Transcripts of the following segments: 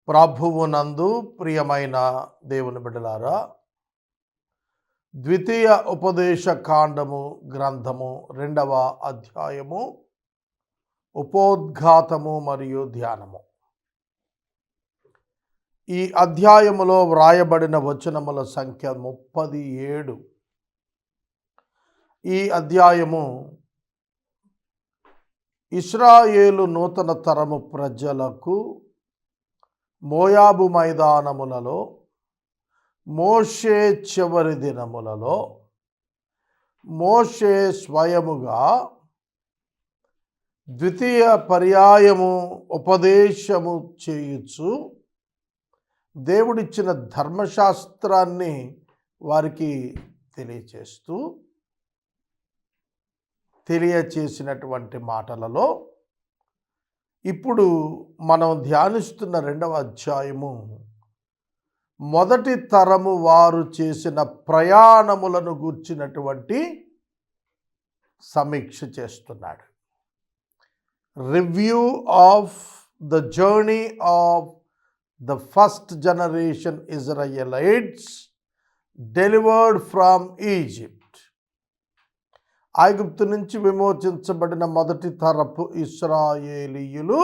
ప్రభువునందు ప్రియమైన దేవుని బిడ్డలారా, ద్వితీయ ఉపదేశ కాండము గ్రంథము 2వ అధ్యాయము ఉపోద్ఘాతము మరియు ధ్యానము. ఈ అధ్యాయములో వ్రాయబడిన వచనముల సంఖ్య 37. ఈ అధ్యాయము ఇశ్రాయేలు నూతన తరము ప్రజలకు మోయాబు మైదానములలో మోషే చివరి దినములలో మోషే స్వయముగా ద్వితీయ పర్యాయము ఉపదేశము చేయుచు దేవుడిచ్చిన ధర్మశాస్త్రాన్ని వారికి తెలియచేసినటువంటి మాటలలో ఇప్పుడు మనం ధ్యానిస్తున్న 2వ అధ్యాయము మొదటి తరము వారు చేసిన ప్రయాణములను గూర్చినటువంటి సమీక్ష చేస్తున్నాడు. Review of the journey of the first generation Israelites delivered from Egypt. ఐగుప్తు నుంచి విమోచించబడిన మొదటి తరపు ఇశ్రాయేలీయులు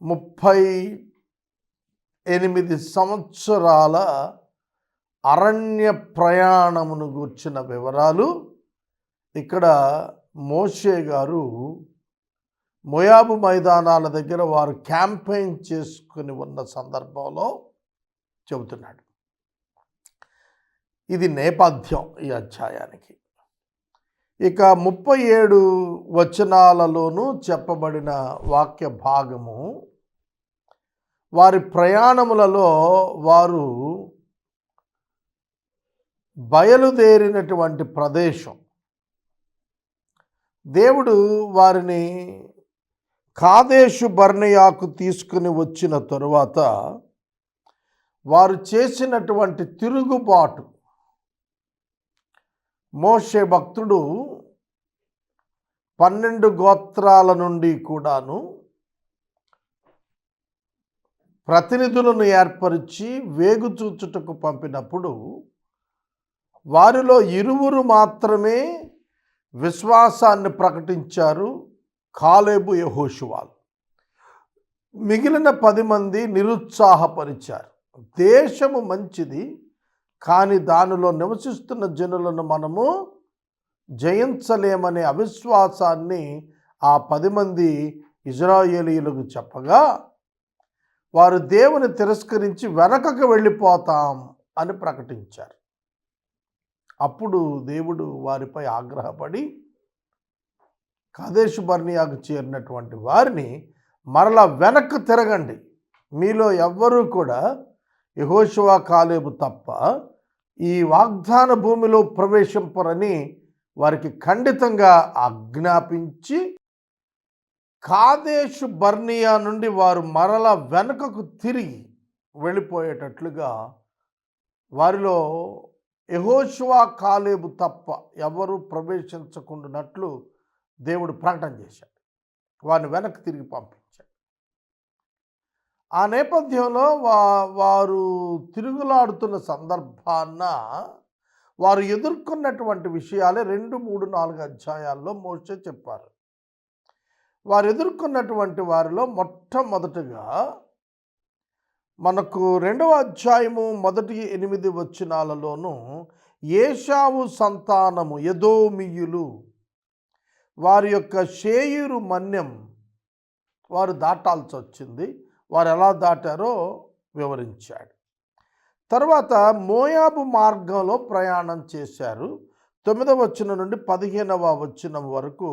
38 సంవత్సరాల అరణ్య ప్రయాణమును గూర్చిన వివరాలు ఇక్కడ మోషే గారు మోయాబు మైదానాల దగ్గర వారు క్యాంపెయిన్ చేసుకుని ఉన్న సందర్భంలో చెబుతున్నాడు. ఇది నేపథ్యం ఈ అధ్యాయానికి. ఇక 37 వచనాలలోనూ చెప్పబడిన వాక్య భాగము వారి ప్రయాణములలో వారు బయలుదేరినటువంటి ప్రదేశం. దేవుడు వారిని కాదేషు బర్నేయకు తీసుకుని వచ్చిన తరువాత వారు చేసినటువంటి తిరుగుబాటు, మోషే భక్తుడు 12 గోత్రాల నుండి కూడాను ప్రతినిధులను ఏర్పరిచి వేగుచూచుటకు పంపినప్పుడు వారిలో 2 మాత్రమే విశ్వాసాన్ని ప్రకటించారు, కాలేబు యెహోషువాలు. మిగిలిన 10 మంది నిరుత్సాహపరిచారు. దేశము మంచిది, కానీ దానిలో నివసిస్తున్న జనులను మనము జయించలేమనే అవిశ్వాసాన్ని ఆ 10 మంది ఇశ్రాయేలీయులకు చెప్పగా వారు దేవుని తిరస్కరించి వెనకకు వెళ్ళిపోతాం అని ప్రకటించారు. అప్పుడు దేవుడు వారిపై ఆగ్రహపడి కాదేషు బర్నేయకు చేరినటువంటి వారిని మరలా వెనక్కు తిరగండి, మీలో ఎవ్వరూ కూడా యెహోషువ కాలేబు తప్ప ఈ వాగ్దాన భూమిలో ప్రవేశింపరని వారికి ఖండితంగా ఆజ్ఞాపించి కాదేషు బర్నేయ నుండి వారు మరల వెనుకకు తిరిగి వెళ్ళిపోయేటట్లుగా వారిలో యెహోషువ కాలేబు తప్ప ఎవరు ప్రవేశించకుండానట్లు దేవుడు ప్రకటన చేశాడు. వారిని వెనక్కి తిరిగి పంపించాడు. ఆ నేపథ్యంలో వారు తిరుగులాడుతున్న సందర్భాన వారు ఎదుర్కొన్నటువంటి విషయాలే 2, 3, 4 అధ్యాయాల్లో మోషే చెప్పారు. వారు ఎదుర్కొన్నటువంటి వారిలో మొట్టమొదటిగా మనకు 2వ అధ్యాయము మొదటి 8 వచనాలలోనూ ఏశావు సంతానము ఎదోమీయులు వారి యొక్క షేయీరు మన్యం వారు దాటాల్సి వచ్చింది. వారు ఎలా దాటారో వివరించాడు. తర్వాత మోయాబు మార్గంలో ప్రయాణం చేశారు. 9వ వచనం నుండి 15వ వచనం వరకు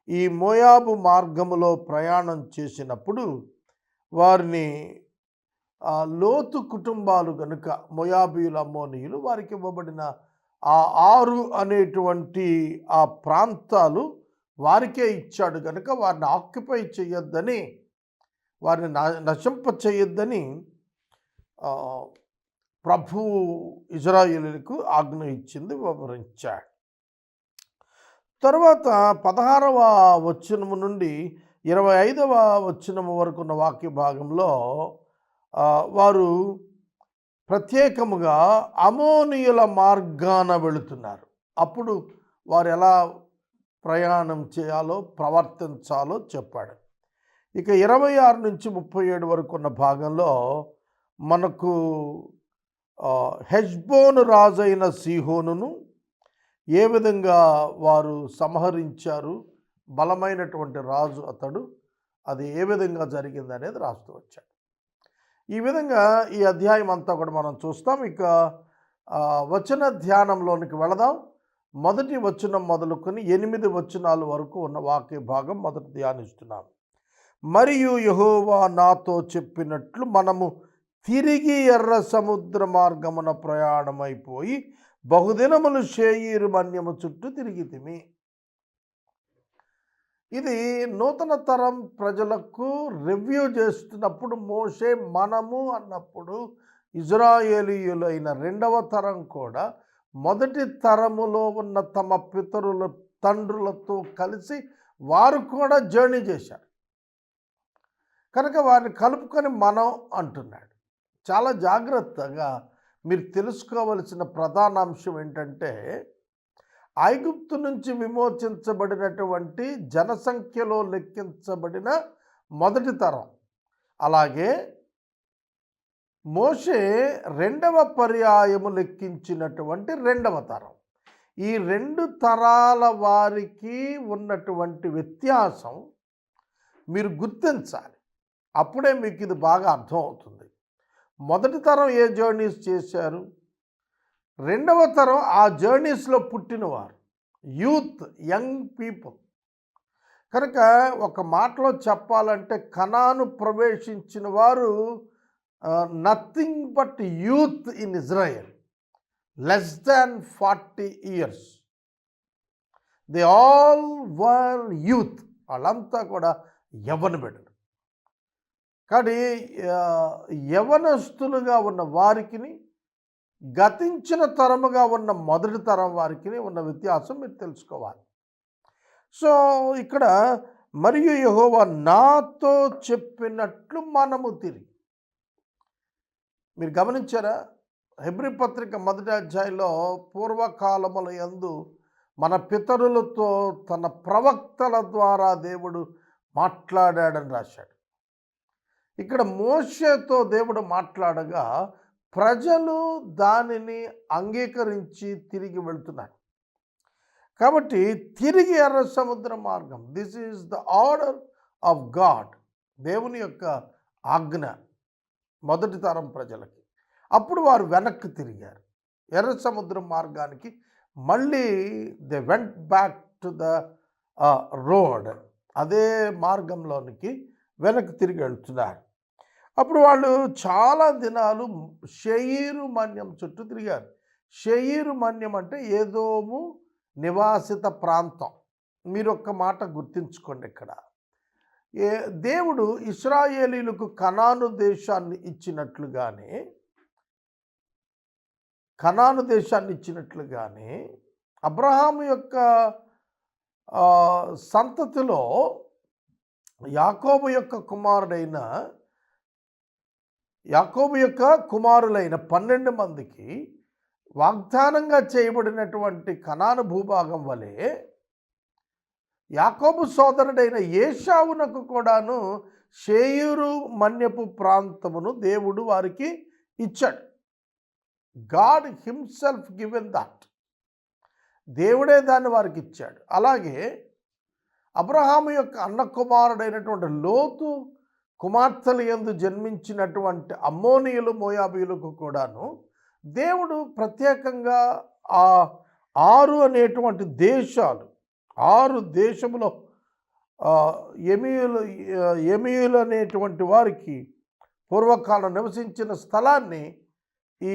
ఈ మోయాబు మార్గములో ప్రయాణం చేసినప్పుడు వారిని లోతు కుటుంబాలు గనుక మోయాబీయులు, అమ్మోనీయులు వారికి ఇవ్వబడిన ఆ 6 అనేటువంటి ఆ ప్రాంతాలు వారికే ఇచ్చాడు గనుక వారిని ఆక్యుపై చేయొద్దని, వారిని నశింప చేయొద్దని ప్రభువు ఇశ్రాయేలీయులకు ఆజ్ఞ ఇచ్చింది వివరించాడు. తరువాత 16వ వచనము నుండి 25వ వచనము వరకు ఉన్న వాక్య భాగంలో వారు ప్రత్యేకముగా అమోనీయుల మార్గాన వెళుతున్నారు. అప్పుడు వారు ఎలా ప్రయాణం చేయాలో ప్రవర్తించాలో చెప్పాడు. ఇక 26 నుంచి 37 వరకు ఉన్న భాగంలో మనకు హెష్బోను రాజైన సీహోనును ఏ విధంగా వారు సంహరించారు, బలమైనటువంటి రాజు అతడు, అది ఏ విధంగా జరిగింది అనేది రాస్తూ వచ్చాడు. ఈ విధంగా ఈ అధ్యాయం అంతా కూడా మనం చూస్తాం. ఇక వచన ధ్యానంలోనికి వెళదాం. మొదటి వచనం మొదలుకొని 8 వచనాల వరకు ఉన్న వాక్య భాగం మొదట ధ్యానిస్తున్నాం. మరియు యెహోవా నాతో చెప్పినట్లు మనము తిరిగి ఎర్ర సముద్ర మార్గమున ప్రయాణమైపోయి బహుదినములు షేయీరు మన్యము చుట్టూ తిరిగితిమి. ఇది నూతన తరం ప్రజలకు రివ్యూ చేస్తున్నప్పుడు మోషే మనము అన్నప్పుడు ఇజ్రాయేలీయులైన రెండవ తరం కూడా మొదటి తరములో ఉన్న తమ పితరుల తండ్రులతో కలిసి వారు కూడా జర్నీ చేశారు కనుక వారిని కలుపుకొని మనం అంటున్నాడు. చాలా జాగ్రత్తగా మీరు తెలుసుకోవలసిన ప్రధాన అంశం ఏంటంటే, ఐగుప్తు నుంచి విమోచించబడినటువంటి జనసంఖ్యలో లెక్కించబడిన మొదటి తరం, అలాగే మోషే రెండవ పర్యాయము లెక్కించినటువంటి రెండవ తరం, ఈ 2 తరాల వారికి ఉన్నటువంటి వ్యత్యాసం మీరు గుర్తించాలి. అప్పుడే మీకు ఇది బాగా అర్థమవుతుంది. మొదటి తరం ఏ జర్నీస్ చేశారు, రెండవ తరం ఆ జర్నీస్లో పుట్టినవారు, యూత్, యంగ్ పీపుల్. కనుక ఒక మాటలో చెప్పాలంటే కనాను ప్రవేశించిన వారు nothing but youth in Israel, less than 40 years. They all were youth. వాళ్ళంతా కూడా యవ్వన బిడ్డలు. కానీ యవనస్తులుగా ఉన్న వారికి, గతించిన తరముగా ఉన్న మొదటి తరం వారికి ఉన్న వ్యత్యాసం మీరు తెలుసుకోవాలి. సో ఇక్కడ మరియు యెహోవా నాతో చెప్పినట్లు మనము తిరిగి, మీరు గమనించారా? హెబ్రీ పత్రిక మొదటి అధ్యాయంలో పూర్వకాలముల యందు మన పితరులతో తన ప్రవక్తల ద్వారా దేవుడు మాట్లాడాడని రాశాడు. ఇక్కడ మోషేతో దేవుడు మాట్లాడగా ప్రజలు దానిని అంగీకరించి తిరిగి వెళ్తున్నారు. కాబట్టి తిరిగి ఎర్ర సముద్ర మార్గం, this is the order of God, దేవుని యొక్క ఆజ్ఞ మొదటి తరం ప్రజలకి. అప్పుడు వారు వెనక్కి తిరిగారు ఎర్ర సముద్ర మార్గానికి. మళ్ళీ they went back to the road, అదే మార్గంలోనికి వెనక్కి తిరిగి వెళ్తున్నారు. అప్పుడు వాళ్ళు చాలా దినాలు షేయీరు మన్యం చుట్టూ తిరిగారు. షేయీరు మన్యం అంటే ఏదోము నివాసిత ప్రాంతం. మీరు ఒక్క మాట గుర్తుంచుకోండి, ఇక్కడ దేవుడు ఇశ్రాయేలీలకు కనాను దేశాన్ని ఇచ్చినట్లుగానే అబ్రహాము యొక్క సంతతిలో యాకోబు యొక్క కుమారులైన 12 మందికి వాగ్దానంగా చేయబడినటువంటి కనాను భూభాగం వలె యాకోబు సోదరుడైన ఏశావునకు కూడాను షేయీరు మన్యపు ప్రాంతమును దేవుడు వారికి ఇచ్చాడు. గాడ్ హిమ్సెల్ఫ్ గివెన్ దట్, దేవుడే దాన్ని వారికి ఇచ్చాడు. అలాగే అబ్రహాము యొక్క అన్న కుమారుడైనటువంటి లోతు కుమార్తెల యందు జన్మించినటువంటి అమ్మోనీయులు, మోయాబీయులకు కూడాను దేవుడు ప్రత్యేకంగా ఆ 6 అనేటువంటి దేశాలు, 6 దేశములో ఎమీయులు అనేటువంటి వారికి పూర్వకాలం నివసించిన స్థలాన్ని ఈ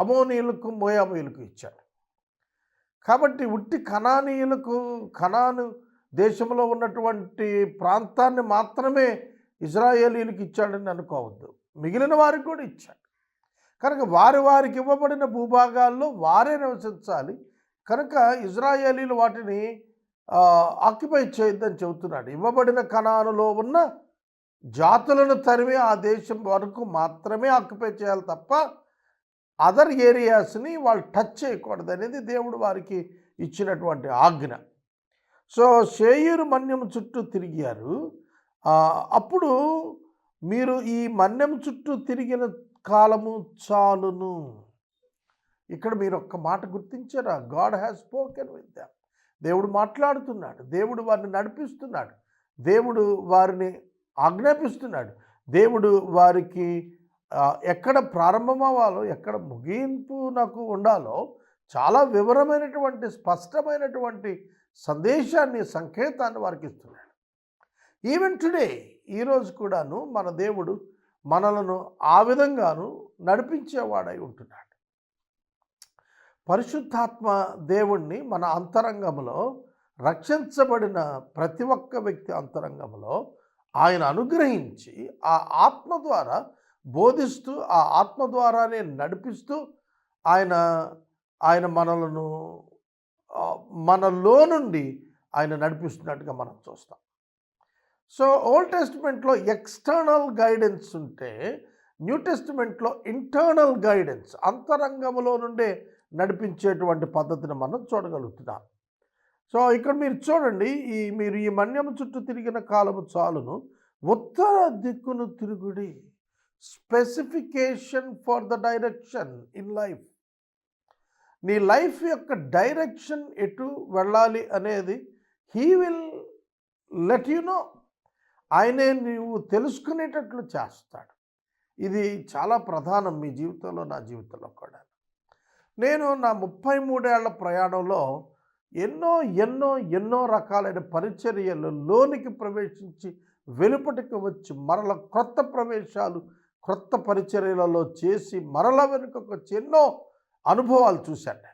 అమోనీయులకు, మోయాబీయులకు ఇచ్చాడు. కాబట్టి ఉట్టి కనాను దేశంలో ఉన్నటువంటి ప్రాంతాన్ని మాత్రమే ఇజ్రాయేలీలకు ఇచ్చాడని అనుకోవద్దు, మిగిలిన వారికి కూడా ఇచ్చాడు. కనుక వారికి ఇవ్వబడిన భూభాగాల్లో వారే నివసించాలి. కనుక ఇజ్రాయేలీలు వాటిని ఆక్యుపై చేయొద్దని చెబుతున్నాడు. ఇవ్వబడిన కనానులో ఉన్న జాతులను తరిమి ఆ దేశం వరకు మాత్రమే ఆక్యుపై చేయాలి తప్ప అదర్ ఏరియాస్ని వాళ్ళు టచ్ చేయకూడదు అనేది దేవుడు వారికి ఇచ్చినటువంటి ఆజ్ఞ. సో షేయూరు మన్యం చుట్టూ తిరిగారు. అప్పుడు మీరు ఈ మన్యం చుట్టూ తిరిగిన కాలము చాలును. ఇక్కడ మీరు ఒక్క మాట గుర్తించారా? God has spoken with them. దేవుడు మాట్లాడుతున్నాడు, దేవుడు వారిని నడిపిస్తున్నాడు, దేవుడు వారిని ఆజ్ఞాపిస్తున్నాడు, దేవుడు వారికి ఎక్కడ ప్రారంభమవ్వాలో ఎక్కడ ముగింపు నాకు ఉండాలో చాలా వివరమైనటువంటి స్పష్టమైనటువంటి సందేశాన్ని సంకేతాన్ని వారికి ఇస్తున్నాడు. ఈవెన్ టుడే ఈరోజు కూడాను మన దేవుడు మనలను ఆ విధంగాను నడిపించేవాడై ఉంటున్నాడు. పరిశుద్ధాత్మ దేవుణ్ణి మన అంతరంగంలో రక్షించబడిన ప్రతి ఒక్క వ్యక్తి అంతరంగంలో ఆయన అనుగ్రహించి ఆ ఆత్మ ద్వారా బోధిస్తూ ఆ ఆత్మ ద్వారానే నడిపిస్తూ ఆయన ఆయన మనలను మనలో నుండి ఆయన నడిపిస్తున్నట్టుగా మనం చూస్తాం. సో ఓల్డ్ టెస్టిమెంట్లో ఎక్స్టర్నల్ గైడెన్స్ ఉంటే న్యూ టెస్టిమెంట్లో ఇంటర్నల్ గైడెన్స్ అంతరంగంలో నుండే నడిపించేటువంటి పద్ధతిని మనం చూడగలుగుతున్నాం. సో ఇక్కడ మీరు చూడండి, మీరు ఈ మన్యము చుట్టూ తిరిగిన కాలము చాలును, ఉత్తర దిక్కును తిరుగుడి. Specification for the direction in life. నీ లైఫ్ యొక్క డైరెక్షన్ ఎటు వెళ్ళాలి అనేది he will let you know. ఆయనే నీవు తెలుసుకునేటట్లు చేస్తాడు. ఇది చాలా ప్రధానం మీ జీవితంలో, నా జీవితంలో కూడా. నేను నా 33 ఏళ్ల ప్రయాణంలో ఎన్నో ఎన్నో ఎన్నో రకాలైన పరిచర్యలు లోనికి ప్రవేశించి వెలుపటికి వచ్చి మరల క్రొత్త ప్రవేశాలు క్రొత్త పరిచర్యలలో చేసి మరల వెనుకకు వచ్చి ఎన్నో అనుభవాలు చూశాను.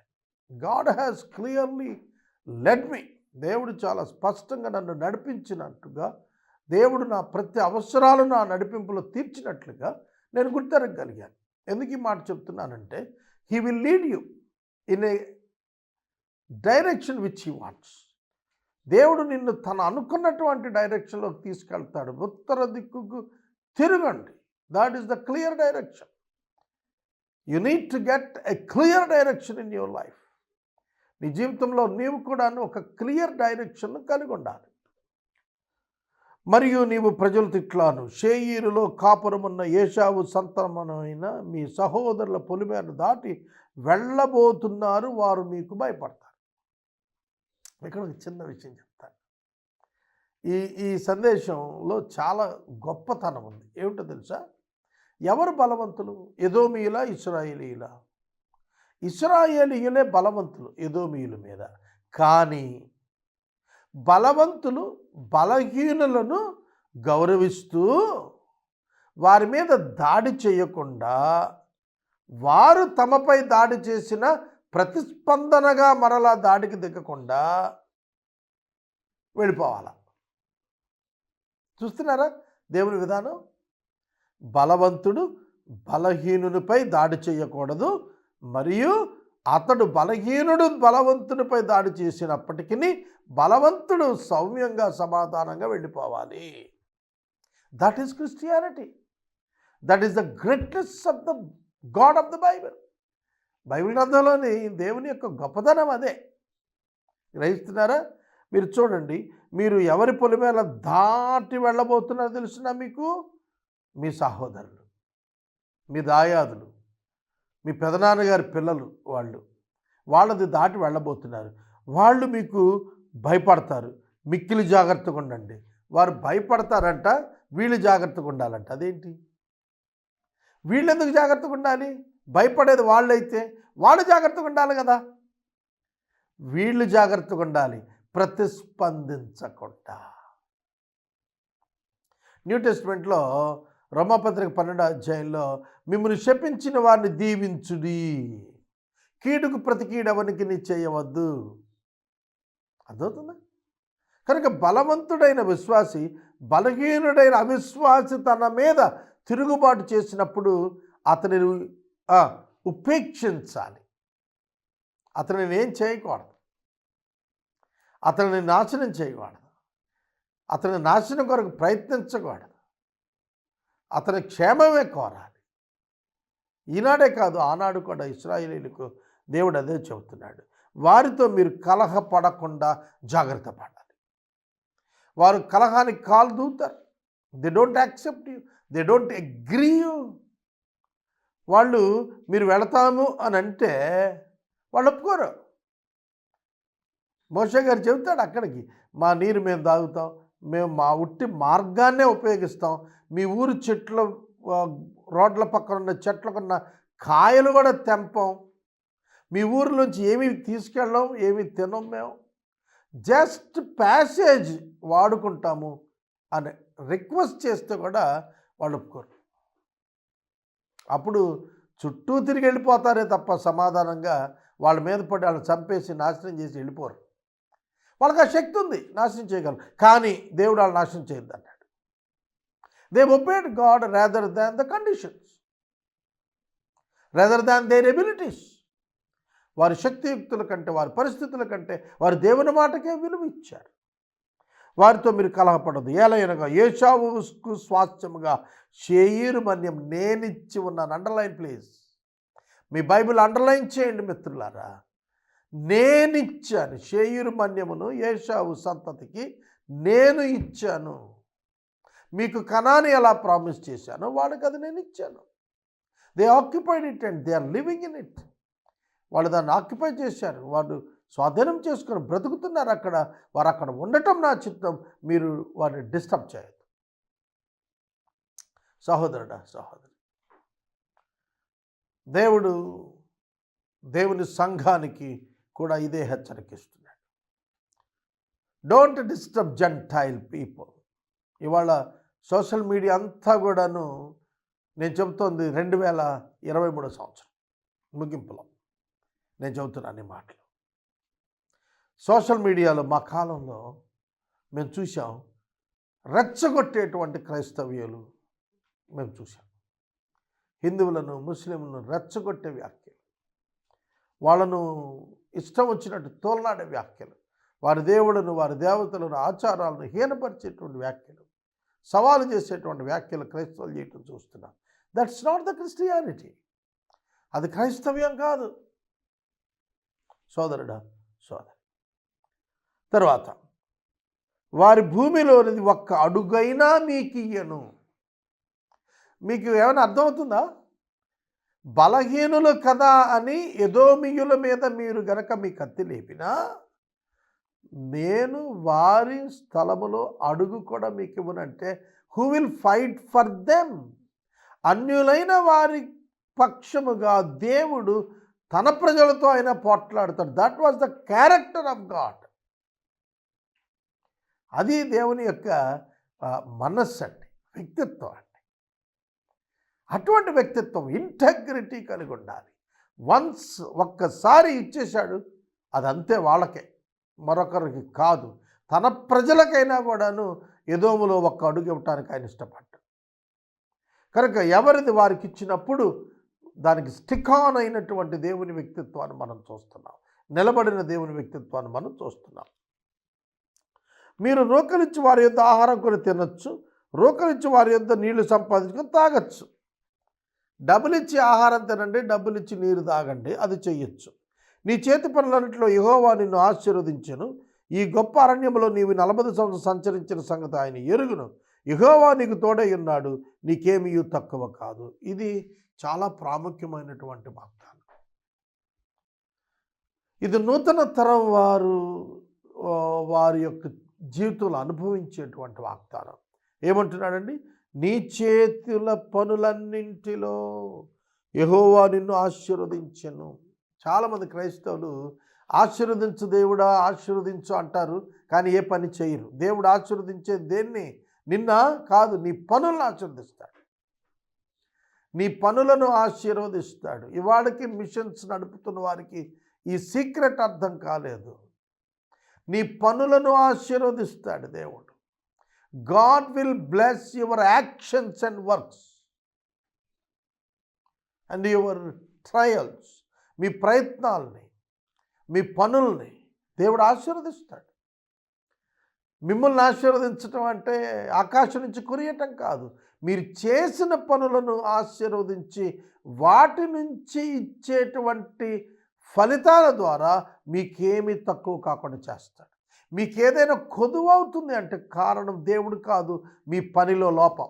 గాడ్ హ్యాస్ క్లియర్లీ లెడ్ మీ. దేవుడు చాలా స్పష్టంగా నన్ను నడిపించినట్టుగా, దేవుడు నా ప్రతి అవసరాలను ఆ నడిపింపులో తీర్చినట్లుగా నేను గుర్తెరగలిగాను. ఎందుకు ఈ మాట చెప్తున్నానంటే, he will lead you in a direction which he wants. దేవుడు నిన్ను తను అనుకున్నటువంటి డైరెక్షన్లోకి తీసుకెళ్తాడు. ఉత్తర దిక్కుకు తిరగండి. That is the clear direction. You need to get a clear direction in your life. నీ జీవితంలో నీవు కూడా ఒక క్లియర్ డైరెక్షన్ను కలిగి ఉండాలి. మరియు నీవు ప్రజలు తిట్లాను, షేయీరులో కాపురమున్న ఏశావు సంతానమైన మీ సహోదరుల పొలిమేరను దాటి వెళ్ళబోతున్నారు, వారు మీకు భయపడతారు. ఇక్కడ ఒక చిన్న విషయం చెప్తాను. ఈ సందేశంలో చాలా గొప్పతనం ఉంది. ఏమిటో తెలుసా? ఎవరు బలవంతులు? ఎదోమీయులా, ఇశ్రాయేలీయులా? ఇశ్రాయేలీయులే బలవంతులు ఎదోమీయుల మీద. కానీ బలవంతులు బలహీనులను గౌరవిస్తూ వారి మీద దాడి చేయకుండా, వారు తమపై దాడి చేసిన ప్రతిస్పందనగా మరలా దాడికి దిగకుండా వెళ్ళిపోవాలా. చూస్తున్నారా దేవుని విధానం? బలవంతుడు బలహీనునిపై దాడి చేయకూడదు, మరియు అతడు బలహీనుడు బలవంతునిపై దాడి చేసినప్పటికీ బలవంతుడు సౌమ్యంగా సమాధానంగా వెళ్ళిపోవాలి. That is Christianity. That is the greatness of the God of the Bible. Bible గ్రంథంలోని దేవుని యొక్క గొప్పతనం అదే. గ్రహిస్తున్నారా? మీరు చూడండి, మీరు ఎవరి పొలిమేర దాటి వెళ్ళబోతున్నారో తెలిసినా మీకు? మీ సహోదరులు, మీ దాయాదులు, మీ పెదనాన్నగారి పిల్లలు, వాళ్ళది దాటి వెళ్ళబోతున్నారు. వాళ్ళు మీకు భయపడతారు. మిక్కిలి జాగ్రత్తగా ఉండండి. వారు భయపడతారంట, వీళ్ళు జాగ్రత్తగా ఉండాలంట. అదేంటి? వీళ్ళు ఎందుకు జాగ్రత్తగా ఉండాలి? భయపడేది వాళ్ళైతే వాళ్ళు జాగ్రత్తగా ఉండాలి కదా. వీళ్ళు జాగ్రత్తగా ఉండాలి, ప్రతిస్పందించకుండా. న్యూ టెస్టిమెంట్లో రోమాపత్రిక 12వ అధ్యాయంలో మిమ్మల్ని శపించిన వారిని దీవించుడి, కీడుకు ప్రతి కీడవనికి నీ చేయవద్దు. అర్థమవుతుందా? కనుక బలవంతుడైన విశ్వాసి బలహీనుడైన అవిశ్వాసి తన మీద తిరుగుబాటు చేసినప్పుడు అతనిని ఉపేక్షించాలి. అతనిని ఏం చేయకూడదు. అతనిని నాశనం చేయకూడదు, అతని నాశనం కొరకు ప్రయత్నించకూడదు, అతని క్షేమమే కోరాలి. ఈనాడే కాదు, ఆనాడు కూడా ఇశ్రాయేలీయులకు దేవుడు అదే చెబుతున్నాడు. వారితో మీరు కలహపడకుండా జాగ్రత్త పడాలి. వారు కలహానికి కాలు దూతారు. They don't accept you, they don't agree you. వాళ్ళు మీరు వెళతాము అని అంటే వాళ్ళు ఒప్పుకోరు. మోషే గారు చెబుతాడు అక్కడికి, మా నీరు మేము తాగుతాం, మేము మా ఉట్టి మార్గాన్నే ఉపయోగిస్తాం, మీ ఊరు చెట్ల రోడ్ల పక్కన ఉన్న చెట్లకున్న కాయలు కూడా తెంపం, మీ ఊరిలోంచి ఏమీ తీసుకెళ్ళం, ఏమీ తినం, మేము జస్ట్ ప్యాసేజ్ వాడుకుంటాము అని రిక్వెస్ట్ చేస్తే కూడా వాళ్ళు ఒప్పుకోరు. అప్పుడు చుట్టూ తిరిగి వెళ్ళిపోతారే తప్ప సమాధానంగా వాళ్ళ మీద పడి వాళ్ళని చంపేసి నాశనం చేసి వెళ్ళిపోరు. వాళ్ళకి ఆ శక్తి ఉంది, నాశనం చేయగలరు. కానీ దేవుడు వాళ్ళు నాశనం చేయొద్దు అన్నాడు. They obeyed God rather than the conditions, rather than their abilities. వారి శక్తియుక్తుల కంటే, వారి పరిస్థితుల కంటే వారి దేవుని మాటకే విలువ ఇచ్చారు. వారితో మీరు కలహపడదు. ఏలయనగా ఏశావుకు స్వాస్థ్యముగా షేయీరు మన్యం నేనిచ్చి ఉన్నాను. Underline please, me Bible underline చేయండి మిత్రులారా. నేనిచ్చాను షేయీరు మన్యమును ఏశావు సంతతికి నేను ఇచ్చాను. మీకు కనాని ఎలా ప్రామిస్ చేశానో వాళ్ళకి అది నేను ఇచ్చాను. They occupied it and they are living in it. వాళ్ళు దాన్ని ఆక్యుపై చేశారు, వాళ్ళు స్వాధీనం చేసుకొని బ్రతుకుతున్నారు అక్కడ. వారు అక్కడ ఉండటం నా చిత్తం, మీరు వారిని డిస్టర్బ్ చేయొద్దు. సహోదరుడా, సహోదరి, దేవుని సంఘానికి కూడా ఇదే హెచ్చరికిస్తున్నాడు. Don't disturb gentile people. ఇవాళ సోషల్ మీడియా అంతా కూడాను, నేను చెబుతోంది 2023 సంవత్సరం ముగింపులో నేను చెబుతున్నాను ఈ మాటలు. సోషల్ మీడియాలో మా కాలంలో మేము చూసాం, రెచ్చగొట్టేటువంటి క్రైస్తవ్యులు మేము చూసాం. హిందువులను, ముస్లింలను రెచ్చగొట్టే వ్యాఖ్యలు, వాళ్ళను ఇష్టం వచ్చినట్టు తోలనాడే వ్యాఖ్యలు, వారి దేవుడును, వారి దేవతలను, ఆచారాలను హీనపరిచేటువంటి వ్యాఖ్యలు, సవాలు చేసేటువంటి వ్యాఖ్యలు క్రైస్తవులు చేయటం చూస్తున్నాం. That's not the Christianity. అది క్రైస్తవ్యం కాదు సోదరుడా, సోదరి. తర్వాత, వారి భూమిలోనిది ఒక్క అడుగైనా మీకు ఇయ్యను. మీకు ఏమైనా అర్థమవుతుందా? బలహీనులు కదా అని ఎదోమీయుల మీద మీరు గనక మీ కత్తి లేపినా, నేను వారి స్థలములో అడుగు కూడా మీకు ఇవ్వనంటే who will fight for them? అన్యులైన వారి పక్షముగా దేవుడు తన ప్రజలతో అయినా పోట్లాడతాడు. That was the character of God. అది దేవుని యొక్క మనస్సు అండి, వ్యక్తిత్వం అండి. అటువంటి వ్యక్తిత్వం, ఇంటెగ్రిటీ కలిగి ఉండాలి. వన్స్ ఒక్కసారి ఇచ్చేశాడు, అదంతే వాళ్ళకే, మరొకరికి కాదు. తన ప్రజలకైనా కూడాను ఎదోములో ఒక్క అడుగు ఇవ్వటానికి ఆయన ఇష్టపడ్డాడు. కనుక ఎవరిది వారికి ఇచ్చినప్పుడు దానికి స్టిక్ ఆన్ అయినటువంటి దేవుని వ్యక్తిత్వాన్ని మనం చూస్తున్నాం, నిలబడిన దేవుని వ్యక్తిత్వాన్ని మనం చూస్తున్నాం. మీరు రోకలిచ్చి వారి యొద్ద ఆహారం కొని తినొచ్చు, రోకలిచ్చి వారి యొద్ద నీళ్లు సంపాదించుకొని తాగొచ్చు. డబ్బులిచ్చి ఆహారం తినండి, డబ్బులిచ్చి నీరు తాగండి, అది చెయ్యొచ్చు. నీ చేతి పనులన్నింటిలో యెహోవా నిన్ను ఆశీర్వదించెను. ఈ గొప్ప అరణ్యంలో నీవు 40 సంవత్సరాలు సంచరించిన సంగతి ఆయన ఎరుగును. యెహోవా నీకు తోడై ఉన్నాడు, నీకేమీ తక్కువ కాదు. ఇది చాలా ప్రాముఖ్యమైనటువంటి వాగ్దానం. ఇది నూతన తరం వారి యొక్క జీవితంలో అనుభవించేటువంటి వాగ్దానం. ఏమంటున్నాడండి? నీ చేతుల పనులన్నింటిలో యెహోవా నిన్ను ఆశీర్వదించెను. చాలామంది క్రైస్తవులు ఆశీర్వదించు దేవుడా, ఆశీర్వదించు అంటారు, కానీ ఏ పని చేయరు. దేవుడు ఆశీర్వదించేది దేన్ని? నిన్న కాదు, నీ పనులను ఆశీర్వదిస్తాడు, నీ పనులను ఆశీర్వదిస్తాడు. ఇవాళకి మిషన్స్ నడుపుతున్న వారికి ఈ సీక్రెట్ అర్థం కాలేదు. నీ పనులను ఆశీర్వదిస్తాడు దేవుడు. God will bless your actions and works and your trials. మీ ప్రయత్నాల్ని, మీ పనుల్ని దేవుడు ఆశీర్వదిస్తాడు. మిమ్మల్ని ఆశీర్వదించటం అంటే ఆకాశం నుంచి కురియటం కాదు. మీరు చేసిన పనులను ఆశీర్వదించి వాటి నుంచి ఇచ్చేటువంటి ఫలితాల ద్వారా మీకేమీ తక్కువ కాకుండా చేస్తాడు. మీకేదైనా కొదువవుతుంది అంటే కారణం దేవుడు కాదు, మీ పనిలో లోపం.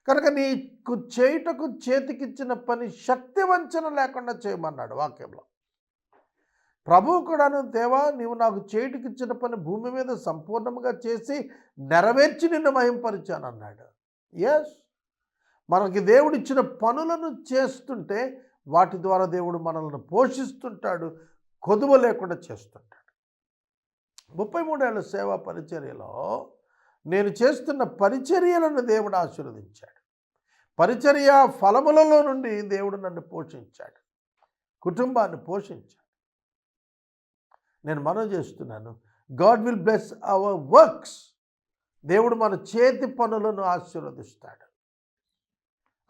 కనుక నీకు చేయుటకు చేతికిచ్చిన పని శక్తి వంచన లేకుండా చేయమన్నాడు వాక్యంలో. ప్రభువు కూడాను, దేవా నీవు నాకు చేయుటకిచ్చిన పని భూమి మీద సంపూర్ణంగా చేసి నెరవేర్చి నిన్ను మహింపరిచానన్నాడు. ఎస్, మనకి దేవుడిచ్చిన పనులను చేస్తుంటే వాటి ద్వారా దేవుడు మనల్ని పోషిస్తుంటాడు, కొదువ లేకుండా చేస్తుంటాడు. 33 ఏళ్ళ సేవా పరిచర్యలో నేను చేస్తున్న పరిచర్యలను దేవుడు ఆశీర్వదించాడు. పరిచర్య ఫలములలో నుండి దేవుడు నన్ను పోషించాడు, కుటుంబాన్ని పోషించాడు. నేను మనవి చేస్తున్నాను, God will bless our works. దేవుడు మన చేతి పనులను ఆశీర్వదిస్తాడు.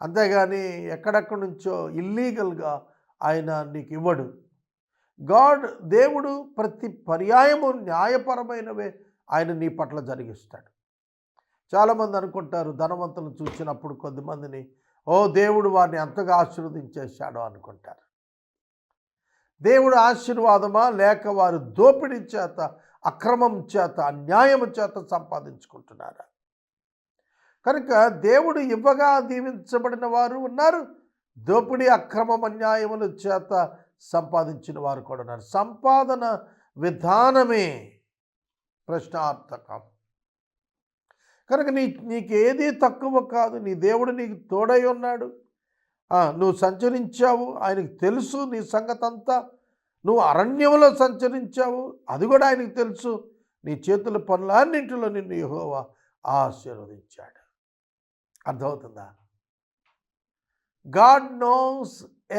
అంతేగాని ఎక్కడెక్కడి నుంచో ఇల్లీగల్గా ఆయన నీకు ఇవ్వడు. దేవుడు ప్రతి పర్యాయము న్యాయపరమైనవే ఆయన నీ పట్ల జరిగిస్తాడు. చాలామంది అనుకుంటారు, ధనవంతులను చూసినప్పుడు కొద్దిమందిని, ఓ దేవుడు వారిని ఎంతగా ఆశీర్వదించేశాడో అనుకుంటారు. దేవుడు ఆశీర్వాదమా లేక వారు దోపిడీ చేత, అక్రమం చేత, అన్యాయము చేత సంపాదించుకుంటున్నారా? కనుక దేవుడు ఇవ్వగా దీవించబడిన వారు ఉన్నారు, దోపిడీ అక్రమం అన్యాయముల చేత సంపాదించిన వారు కూడా ఉన్నారు. సంపాదన విధానమే ప్రశ్నార్థకం. కనుక నీకేదీ తక్కువ కాదు. నీ దేవుడు నీకు తోడై ఉన్నాడు. నువ్వు సంచరించావు, ఆయనకు తెలుసు నీ సంగతి అంతా. నువ్వు అరణ్యంలో సంచరించావు, అది కూడా ఆయనకు తెలుసు. నీ చేతుల పనులన్నింటిలో నిన్ను యెహోవా ఆశీర్వదించాడు. అర్థమవుతుందా? God knows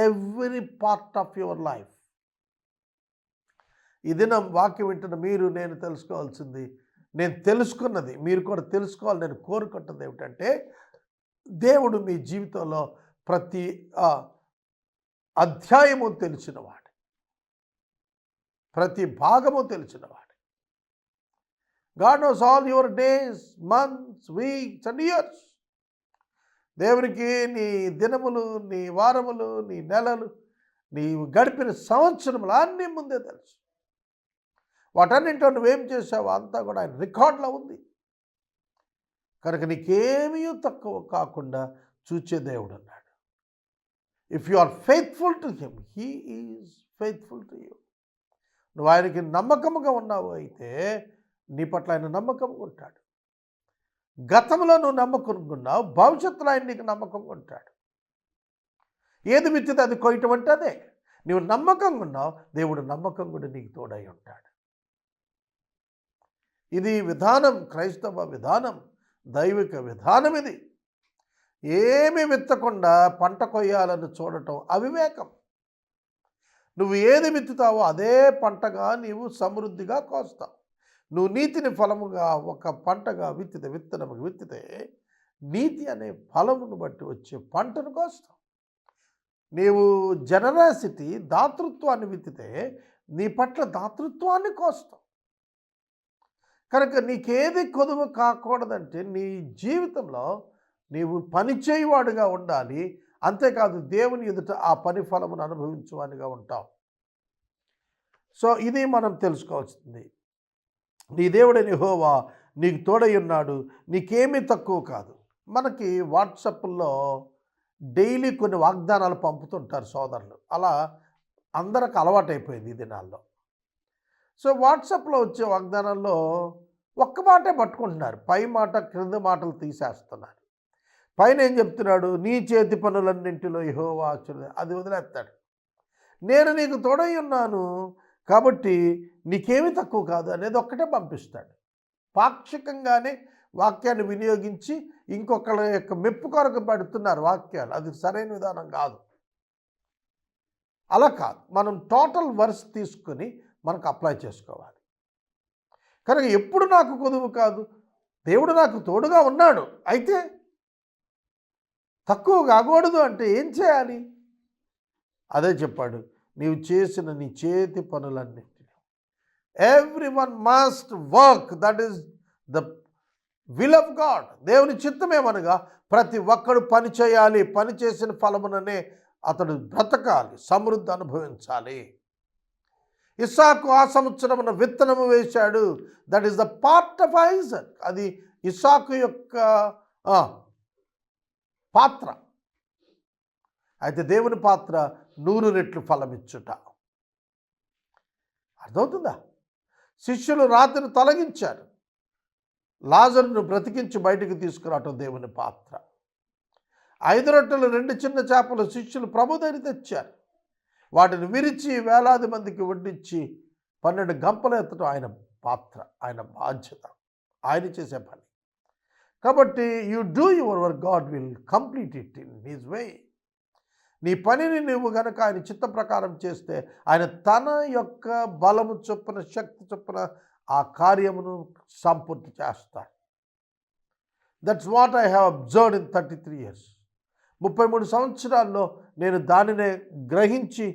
every part of your life. ఈ దినం వాక్యం వింటున్న మీరు, నేను తెలుసుకోవాల్సింది, నేను తెలుసుకున్నది మీరు కూడా తెలుసుకోవాలి. నేను కోరుకుంటుంది ఏమిటంటే, దేవుడు మీ జీవితంలో ప్రతి అధ్యాయము తెలిసినవాడు, ప్రతి భాగము తెలిసినవాడు. God knows all your days, months, weeks and years. దేవునికి నీ దినములు, నీ వారములు, నీ నెలలు, నీవు గడిపిన సంవత్సరములు అన్నీ ముందే తెలుసు. వాటన్నింటిలో నువ్వేం చేసావో అంతా కూడా ఆయన రికార్డులో ఉంది. కనుక నీకేమీ తక్కువ కాకుండా చూచే దేవుడు అన్నాడు. If you are faithful to him, he is faithful to you. నువ్వు ఆయనకి నమ్మకముగా ఉన్నావు అయితే నీ పట్ల ఆయన నమ్మకంగా ఉంటాడు. గతంలో నువ్వు నమ్మకంగా ఉన్నావు, భవిష్యత్తులో ఆయన నీకు నమ్మకంగా ఉంటాడు. ఏది విత్తితే అది కొయ్యటం అంటే అదే. నువ్వు నమ్మకంగా ఉన్నావు, దేవుడు నమ్మకం కూడా నీకు తోడై ఉంటాడు. ఇది విధానం, క్రైస్తవ విధానం, దైవిక విధానం. ఇది ఏమి విత్తకుండా పంట కొయ్యాలని చూడటం అవివేకం. నువ్వు ఏది విత్తుతావో అదే పంటగా నీవు సమృద్ధిగా కోస్తావు. నువ్వు నీతిని ఫలముగా ఒక పంటగా విత్తితే, విత్తనముగా విత్తితే, నీతి అనే ఫలమును బట్టి వచ్చే పంటను కోస్తావు. నీవు జనరాసిటీ, దాతృత్వాన్ని విత్తితే నీ పట్ల దాతృత్వాన్ని కోస్తావు. కనుక నీకేది కొదువ కాకూడదంటే నీ జీవితంలో నీవు పనిచేయువాడుగా ఉండాలి. అంతేకాదు దేవుని ఎదుట ఆ పని ఫలమును అనుభవించువానిగా ఉంటావు. సో ఇది మనం తెలుసుకోవాల్సింది. నీ దేవుడైన యెహోవా నీకు తోడై ఉన్నాడు, నీకేమీ తక్కువ కాదు. మనకి వాట్సాప్లో డైలీ కొన్ని వాగ్దానాలు పంపుతుంటారు సోదరులు. అలా అందరికి అలవాటైపోయింది ఈ దినాల్లో. సో వాట్సాప్లో వచ్చే వాగ్దానాల్లో ఒక్క మాటే పట్టుకుంటున్నారు, పై మాట క్రింద మాటలు తీసేస్తున్నారు. పైన ఏం చెప్తున్నాడు? నీ చేతి పనులన్నింటిలో యెహోవా అది వదిలేస్తాడు. నేను నీకు తోడై ఉన్నాను కాబట్టి నీకేమీ తక్కువ కాదు అనేది ఒక్కటే పంపిస్తాడు. పాక్షికంగానే వాక్యాన్ని వినియోగించి ఇంకొకళ్ళ యొక్క మెప్పు కొరకు పెడుతున్నారు వాక్యాలు. అది సరైన విధానం కాదు. అలా కాదు, మనం టోటల్ వర్స్ తీసుకొని మనకు అప్లై చేసుకోవాలి. కనుక ఎప్పుడు నాకు కొదువు కాదు, దేవుడు నాకు తోడుగా ఉన్నాడు, అయితే తక్కువ కాకూడదు అంటే ఏం చేయాలి? అదే చెప్పాడు, నీవు చేసిన నీ చేతి పనులన్నింటినీ every one must work, that is the will of God. దేవుని చిత్తమేమనగా ప్రతి ఒక్కడు పని చేయాలి, పని చేసిన ఫలముననే అతడు బ్రతకాలి, సమృద్ధి అనుభవించాలి. ఇస్సాకు ఆ సంవత్సరమున విత్తనము వేశాడు. That is the part of Isaac. అది ఇస్సాకు యొక్క పాత్ర. అయితే దేవుని పాత్ర 100 రెట్లు ఫలమిచ్చుట. అర్థమవుతుందా? శిష్యులు రాత్రిని తొలగించారు, లాజరును బ్రతికించి బయటికి తీసుకురావటం దేవుని పాత్ర. 5 రొట్టెలు 2 చిన్న చేపలు శిష్యులు ప్రభు దగ్గర తెచ్చారు. వాటిని విరిచి వేలాది మందికి వడ్డించి 12 గంపలు ఎత్తడం ఆయన పాత్ర, ఆయన బాధ్యత, ఆయన చేసే పని. కాబట్టి you do your work, God will complete it in his way. నీ పనిని నువ్వు గనక ఆయన చిత్త ప్రకారం చేస్తే ఆయన తన యొక్క బలము చొప్పున, శక్తి చొప్పున ఆ కార్యమును సంపూర్తి చేస్తాడు. That's what I have observed in 33 years. 33 సంవత్సరాల్లో నేను దానినే గ్రహించి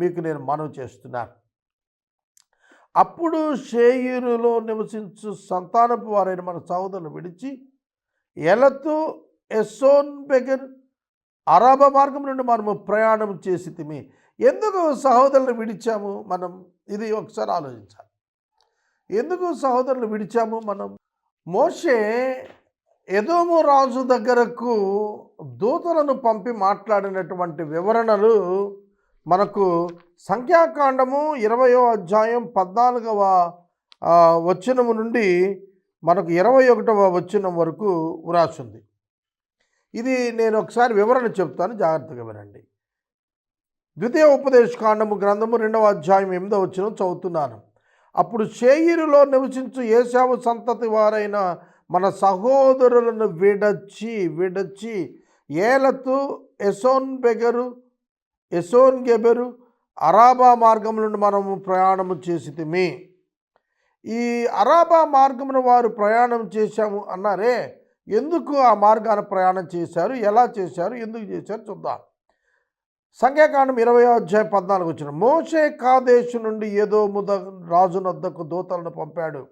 మీకు నేను మనవి చేస్తున్నాను. అప్పుడు షేయీరులో నివసించు సంతానపు వారైన మన సహోదరులు విడిచి ఎలతు ఎస్సోన్బెగెర్ అరాబా మార్గం నుండి మనము ప్రయాణం చేసితిమి. ఎందుకు సహోదరులు విడిచాము మనం? ఇది ఒకసారి ఆలోచించాలి. ఎందుకు సహోదరులు విడిచాము మనం? మోషే ఎదోము రాజు దగ్గరకు దూతలను పంపి మాట్లాడినటువంటి వివరణలు మనకు సంఖ్యాకాండము 20వ అధ్యాయం 14వ వచనము నుండి మనకు 21వ వచనం వరకు వ్రాసింది. ఇది నేను ఒకసారి వివరణ చెప్తాను, జాగ్రత్తగా వినండి. ద్వితీయ ఉపదేశకాండము గ్రంథము 2వ అధ్యాయం 8వ వచనం చదువుతున్నాను. అప్పుడు షేయీరులో నివసించు ఏశావు సంతతి వారైన మన సహోదరులను విడచి ఏలతు ఎసోన్బెగరు ఎసోన్గెబెరు అరాబా మార్గం నుండి మనము ప్రయాణము చేసితిమి. ఈ అరాబా మార్గమును వారు ప్రయాణం చేశాము అన్నారే, ఎందుకు ఆ మార్గాన ప్రయాణం చేశారు, ఎలా చేశారు, ఎందుకు చేశారు చూద్దాం. సంఖ్యాకాండం 20వ అధ్యాయం 14 వచ్చిన మోషే కాదేశు నుండి ఎదోము రాజునొద్దకు దూతలను పంపాడు.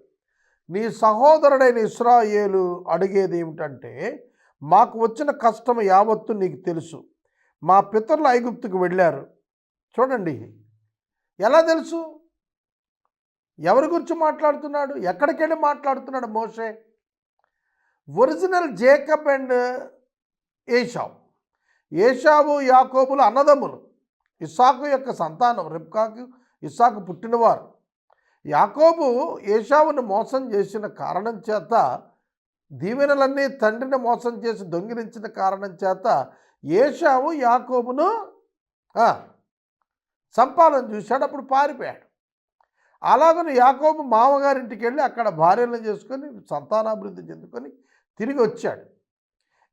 నీ సహోదరుడైన ఇశ్రాయేలు అడిగేది ఏమిటంటే, మాకు వచ్చిన కష్టం యావత్తు నీకు తెలుసు. మా పితరులు ఐగుప్తుకు వెళ్ళారు. చూడండి ఎలా తెలుసు, ఎవరి గురించి మాట్లాడుతున్నాడు, ఎక్కడికి వెళ్ళి మాట్లాడుతున్నాడు మోషే? ఒరిజినల్ జేకబ్ అండ్ ఏషావు. ఏషావు యాకోబులు అన్నదమ్ములు, ఇస్సాకు యొక్క సంతానం. రిబ్కాకు ఇస్సాకు పుట్టినవారు. యాకోబు ఏషావును మోసం చేసిన కారణం చేత, దీవెనలన్నీ తండ్రిని మోసం చేసి దొంగిలించిన కారణం చేత ఏషావు యాకోబును సంపాదన చూశాడు, అప్పుడు పారిపోయాడు. అలాగని యాకోబు మామగారింటికి వెళ్ళి అక్కడ భార్యలను చేసుకొని సంతానాభివృద్ధి చెందుకొని తిరిగి వచ్చాడు.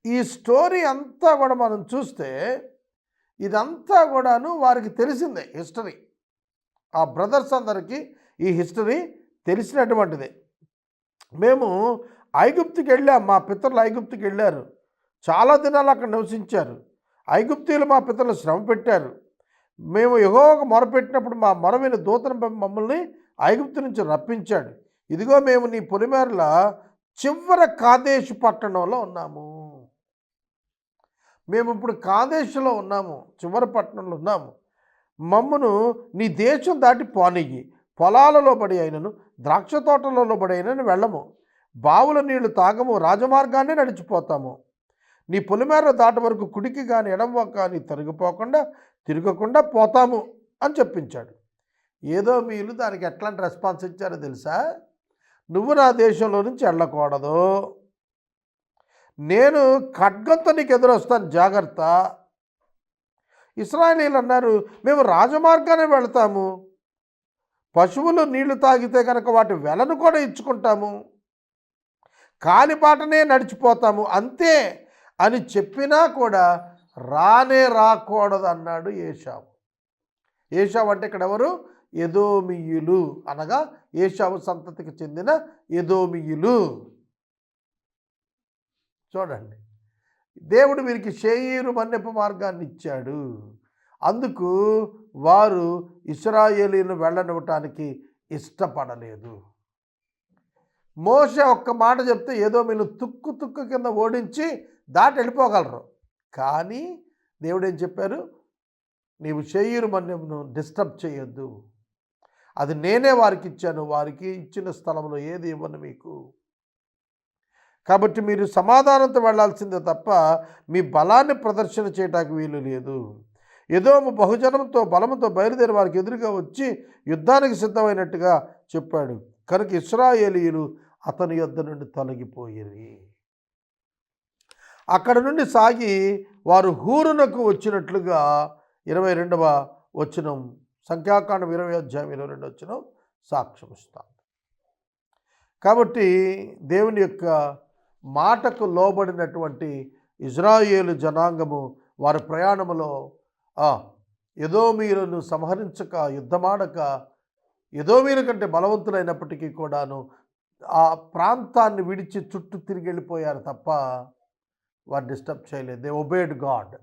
ఈ స్టోరీ అంతా కూడా మనం చూస్తే ఇదంతా కూడాను వారికి తెలిసిందే హిస్టరీ. ఆ బ్రదర్స్ అందరికీ ఈ హిస్టరీ తెలిసినటువంటిదే. మేము ఐగుప్తుకి వెళ్ళాం, మా పితరులు ఐగుప్తుకి వెళ్ళారు, చాలా దినాలు అక్కడ నివసించారు. ఐగుప్తీయులు మా పితరులు శ్రమ పెట్టారు. మేము యెహోవాకు మొరపెట్టినప్పుడు మా మొరవిని దూతను మమ్మల్ని ఐగుప్తు నుంచి రప్పించాడు. ఇదిగో మేము నీ పొలిమేరల చివర కాదేశు పట్టణంలో ఉన్నాము. మేము ఇప్పుడు కాదేశులో ఉన్నాము, చివరి పట్టణంలో ఉన్నాము. మమ్మను నీ దేశం దాటి పోనియ్యి. పొలాలలో పడి అయినను ద్రాక్ష తోటలలో పడి అయినను వెళ్ళము. బావుల నీళ్లు తాగము, రాజమార్గాన్ని నడిచిపోతాము. నీ పొలిమేర దాటి వరకు కుడికి కానీ ఎడమ కానీ తిరగకుండా పోతాము అని చెప్పించాడు. ఏదో మీరు దానికి ఎట్లాంటి రెస్పాన్స్ ఇచ్చారో తెలుసా? నువ్వు నా దేశంలో నుంచి వెళ్ళకూడదు, నేను ఖడ్గంతో నీకు ఎదురొస్తాను, జాగ్రత్త. ఇశ్రాయేలీయులు అన్నారు, మేము రాజమార్గానే వెళతాము, పశువులు నీళ్లు తాగితే కనుక వాటి వెలను కూడా ఇచ్చుకుంటాము, కాలిబాటనే నడిచిపోతాము అంతే అని చెప్పినా కూడా రాకూడదు అన్నాడు ఏషావు. ఏషావు అంటే ఇక్కడ ఎవరు? ఎదోమీయులు, అనగా ఏషావు సంతతికి చెందిన ఎదోమీయులు. చూడండి, దేవుడు వీరికి షేయీరు మన్యపు మార్గాన్ని ఇచ్చాడు. అందుకు వారు ఇశ్రాయేలీయులను వెళ్ళనివ్వటానికి ఇష్టపడలేదు. మోషే ఒక్క మాట చెప్తే ఏదో మీరు తుక్కు తుక్కు కింద ఓడించి దాటి వెళ్ళిపోగలరు. కానీ దేవుడు ఏం చెప్పారు? నీవు శేయీరు మన్యమును డిస్టర్బ్ చేయొద్దు, అది నేనే వారికి ఇచ్చాను, వారికి ఇచ్చిన స్థలంలో ఏది ఇవ్వను మీకు. కాబట్టి మీరు సమాధానంతో వెళ్ళాల్సిందే తప్ప మీ బలాన్ని ప్రదర్శన చేయడానికి వీలు లేదు. ఎదోము బహుజనంతో బలముతో బయలుదేరి వారికి ఎదురుగా వచ్చి యుద్ధానికి సిద్ధమైనట్టుగా చెప్పాడు. కనుక ఇశ్రాయేలీయులు అతని యొద్ద నుండి తొలగిపోయిరి. అక్కడ నుండి సాగి వారు హూరునకు వచ్చినట్లుగా 22వ వచనం, సంఖ్యాకాండం 20:22 సాక్ష్యం ఇస్తాను. కాబట్టి దేవుని యొక్క మాటకు లోబడినటువంటి ఇజ్రాయేలు జనాంగము వారి ప్రయాణములో ఎదోమీయులను సంహరించక యుద్ధమాడక ఎదోమీయుల కంటే బలవంతులైనప్పటికీ కూడాను ఆ ప్రాంతాన్ని విడిచి చుట్టూ తిరిగి వెళ్ళిపోయారు తప్ప వారు డిస్టర్బ్ చేయలేదు. They obeyed God.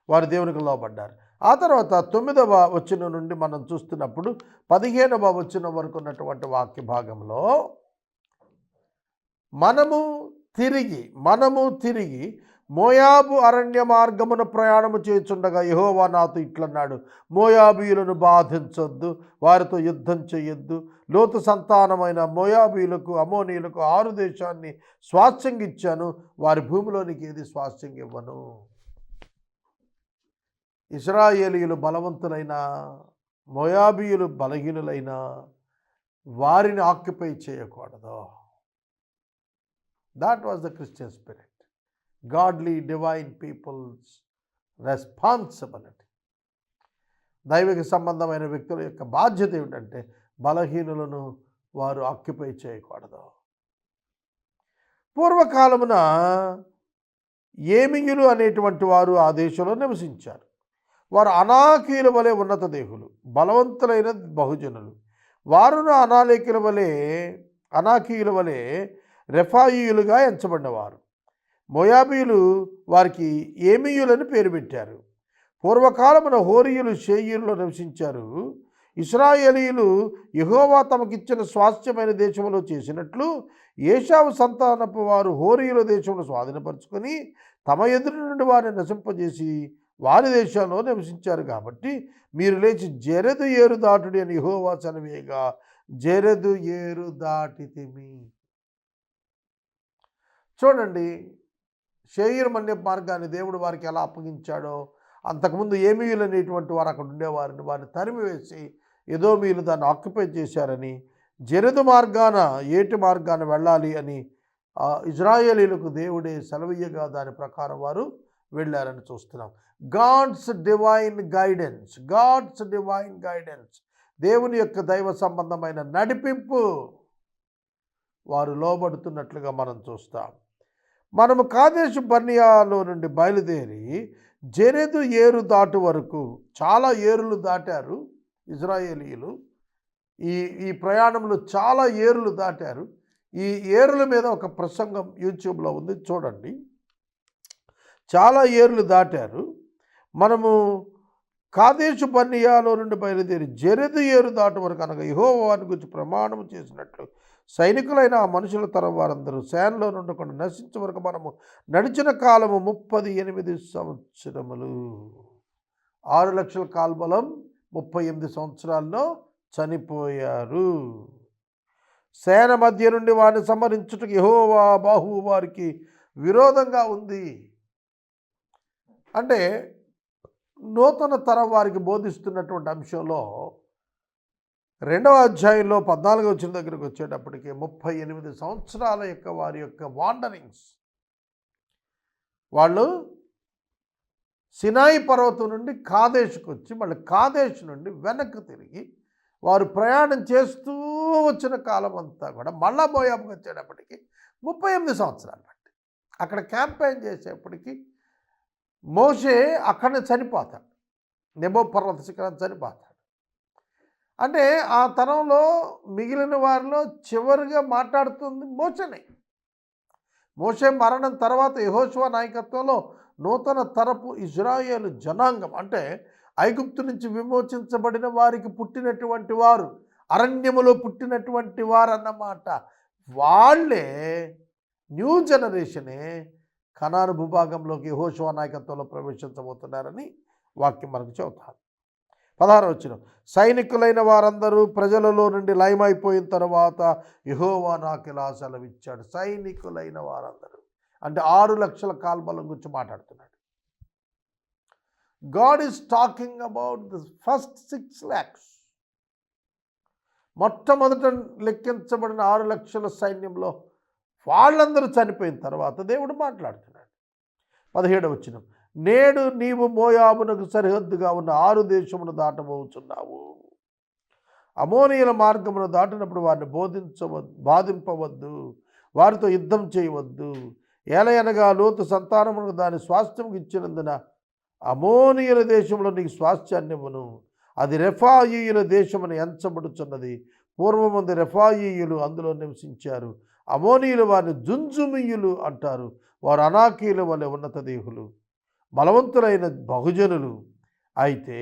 వారు దేవునికి లోబడ్డారు. ఆ తర్వాత 9వ వచనం నుండి మనం చూస్తున్నప్పుడు 15వ వచనం వరకు ఉన్నటువంటి వాక్య భాగంలో మనము తిరిగి మోయాబు అరణ్య మార్గమున ప్రయాణము చేయుచుండగా యెహోవా నాతో ఇట్లన్నాడు, మోయాబీయులను బాధించొద్దు, వారితో యుద్ధం చేయొద్దు. లోతు సంతానమైన మోయాబీయులకు అమోనీయులకు 6 దేశాన్ని స్వాస్థ్యంగా ఇచ్చాను, వారి భూమిలోనికి ఏది స్వాస్థ్యంగా ఇవ్వను. ఇశ్రాయేలీయులు బలవంతులైన, మోయాబీయులు బలహీనులైన వారిని ఆక్యుపై చేయకూడదు. That was the Christian spirit. Godly divine people's responsibility. దైవిక సంబంధమైన వ్యక్తుల యొక్క బాధ్యత ఏమిటంటే బలహీనులను వారు ఆక్యుపై చేయకూడదు. పూర్వకాలమున ఏమియులు అనేటువంటి వారు ఆ దేశంలో నివసించారు. వారు అనాకీయుల వలె ఉన్నత దేహులు, బలవంతులైన బహుజనులు. వారును అనాకీయుల వలె రెఫాయీయులుగా ఎంచబడినవారు. మోయాబీయులు వారికి ఏమీయులని పేరు పెట్టారు. పూర్వకాలమున హోరీయులు షేయీరులో నివసించారు. ఇశ్రాయేలీయులు యెహోవా తమకిచ్చిన స్వాస్థ్యమైన దేశంలో చేసినట్లు ఏశావు సంతానపు వారు హోరీయుల దేశంలో స్వాధీనపరుచుకొని తమ ఎదురు నుండి వారిని నశింపజేసి వారి దేశంలో నివసించారు. కాబట్టి మీరు లేచి జెరెదు ఏరు దాటుడి అని యెహోవా సెలవేయగా జెరెదు ఏరు దాటితిమి. చూడండి, షేయీరు మన్య మార్గాన్ని దేవుడు వారికి ఎలా అప్పగించాడో, అంతకుముందు ఏమీయులు అనేటువంటి వారు అక్కడ ఉండేవారిని వారిని తరిమివేసి ఎదోమీయులు దాన్ని ఆక్యుపై చేశారని, జెరెదు మార్గాన ఏటి మార్గాన వెళ్ళాలి అని ఇజ్రాయేలీలకు దేవుడే సెలవీయగా దాని ప్రకారం వారు వెళ్ళారని చూస్తున్నాం. గాడ్స్ డివైన్ గైడెన్స్, దేవుని యొక్క దైవ సంబంధమైన నడిపింపు వారు లోబడుతున్నట్లుగా మనం చూస్తాం. మనము కాదేశు బర్నియాలో నుండి బయలుదేరి జెరెదు ఏరు దాటు వరకు చాలా ఏరులు దాటారు ఇజ్రాయేలీయులు. ఈ ప్రయాణంలో చాలా ఏరులు దాటారు. ఈ ఏరుల మీద ఒక ప్రసంగం యూట్యూబ్లో ఉంది, చూడండి. చాలా ఏరులు దాటారు. మనము కాదేశు బర్నియాలో నుండి బయలుదేరి జెరెదు ఏరు దాటు వరకు అనగా యెహోవాని గురించి ప్రమాణం చేసినట్లు సైనికులైన ఆ మనుషుల తరం వారందరూ సేనలో నుండకుండా నశించే వరకు మనము నడిచిన కాలము 38 సంవత్సరములు. 6 లక్షల కాల్బలం 38 సంవత్సరాల్లో చనిపోయారు. సేన మధ్య నుండి వారిని సంహరించుటకు యెహోవా బాహువు వారికి విరోధంగా ఉంది. అంటే నూతన తరం వారికి బోధిస్తున్నటువంటి అంశంలో 2వ అధ్యాయంలో 14వ వచనం దగ్గరికి వచ్చేటప్పటికి 38 సంవత్సరాల యొక్క వారి యొక్క వాండరింగ్స్, వాళ్ళు సినాయి పర్వతం నుండి కాదేశుకు వచ్చి మళ్ళీ కాదేశ్ నుండి వెనక్కి తిరిగి వారు ప్రయాణం చేస్తూ వచ్చిన కాలం అంతా కూడా మళ్ళా మోయాబుకు వచ్చేటప్పటికి 38 సంవత్సరాలు బట్టి అక్కడ క్యాంపెయిన్ చేసేప్పటికి మోషే అక్కడనే చనిపోతాడు. నెబో పర్వత శిఖరాన్ని చనిపోతాడు. అంటే ఆ తరంలో మిగిలిన వారిలో చివరిగా మాట్లాడుతుంది మోషేనే. మోషే మరణం తర్వాత యెహోషువ నాయకత్వంలో నూతన తరపు ఇజ్రాయేలు జనాంగం, అంటే ఐగుప్తు నుంచి విమోచించబడిన వారికి పుట్టినటువంటి వారు, అరణ్యములో పుట్టినటువంటి వారు అన్నమాట. వాళ్ళే న్యూ జనరేషనే కనాను భూభాగంలోకి యెహోషువ నాయకత్వంలో ప్రవేశించబోతున్నారని వాక్యం మనకు చెబుతారు. 16వ వచనం, సైనికులైన వారందరూ ప్రజలలో నుండి లయమైపోయిన తర్వాత యెహోవా నాకు ఇలా సెలవిచ్చాడు. సైనికులైన వారందరూ అంటే 6 లక్షల కాల్బలం గురించి మాట్లాడుతున్నాడు. God is talking about the first 6 lakhs. మొట్టమొదట లెక్కించబడిన 6 లక్షల సైన్యంలో వాళ్ళందరూ చనిపోయిన తర్వాత దేవుడు మాట్లాడుతున్నాడు. 17వ వచనం, నేడు నీవు మోయాబునకు సరిహద్దుగా ఉన్న 6 దేశమును దాటబోచున్నావు. అమోనీయుల మార్గమును దాటినప్పుడు వారిని బాధింపవద్దు, వారితో యుద్ధం చేయవద్దు. ఏలయనగా లోతు సంతానమును దాని స్వాస్థ్యముకు ఇచ్చినందున అమోనీయుల దేశంలో నీకు స్వాస్థ్యాన్ని ఇవ్వను. అది రెఫాయీయుల దేశమని ఎంచబడుచున్నది. పూర్వమంది రెఫాయీయులు అందులో నివసించారు. అమోనీయులు వారిని జుంజుమీయులు అంటారు. వారు అనాకీయుల వలె ఉన్నత దేహులు, బలవంతులైన బహుజనులు. అయితే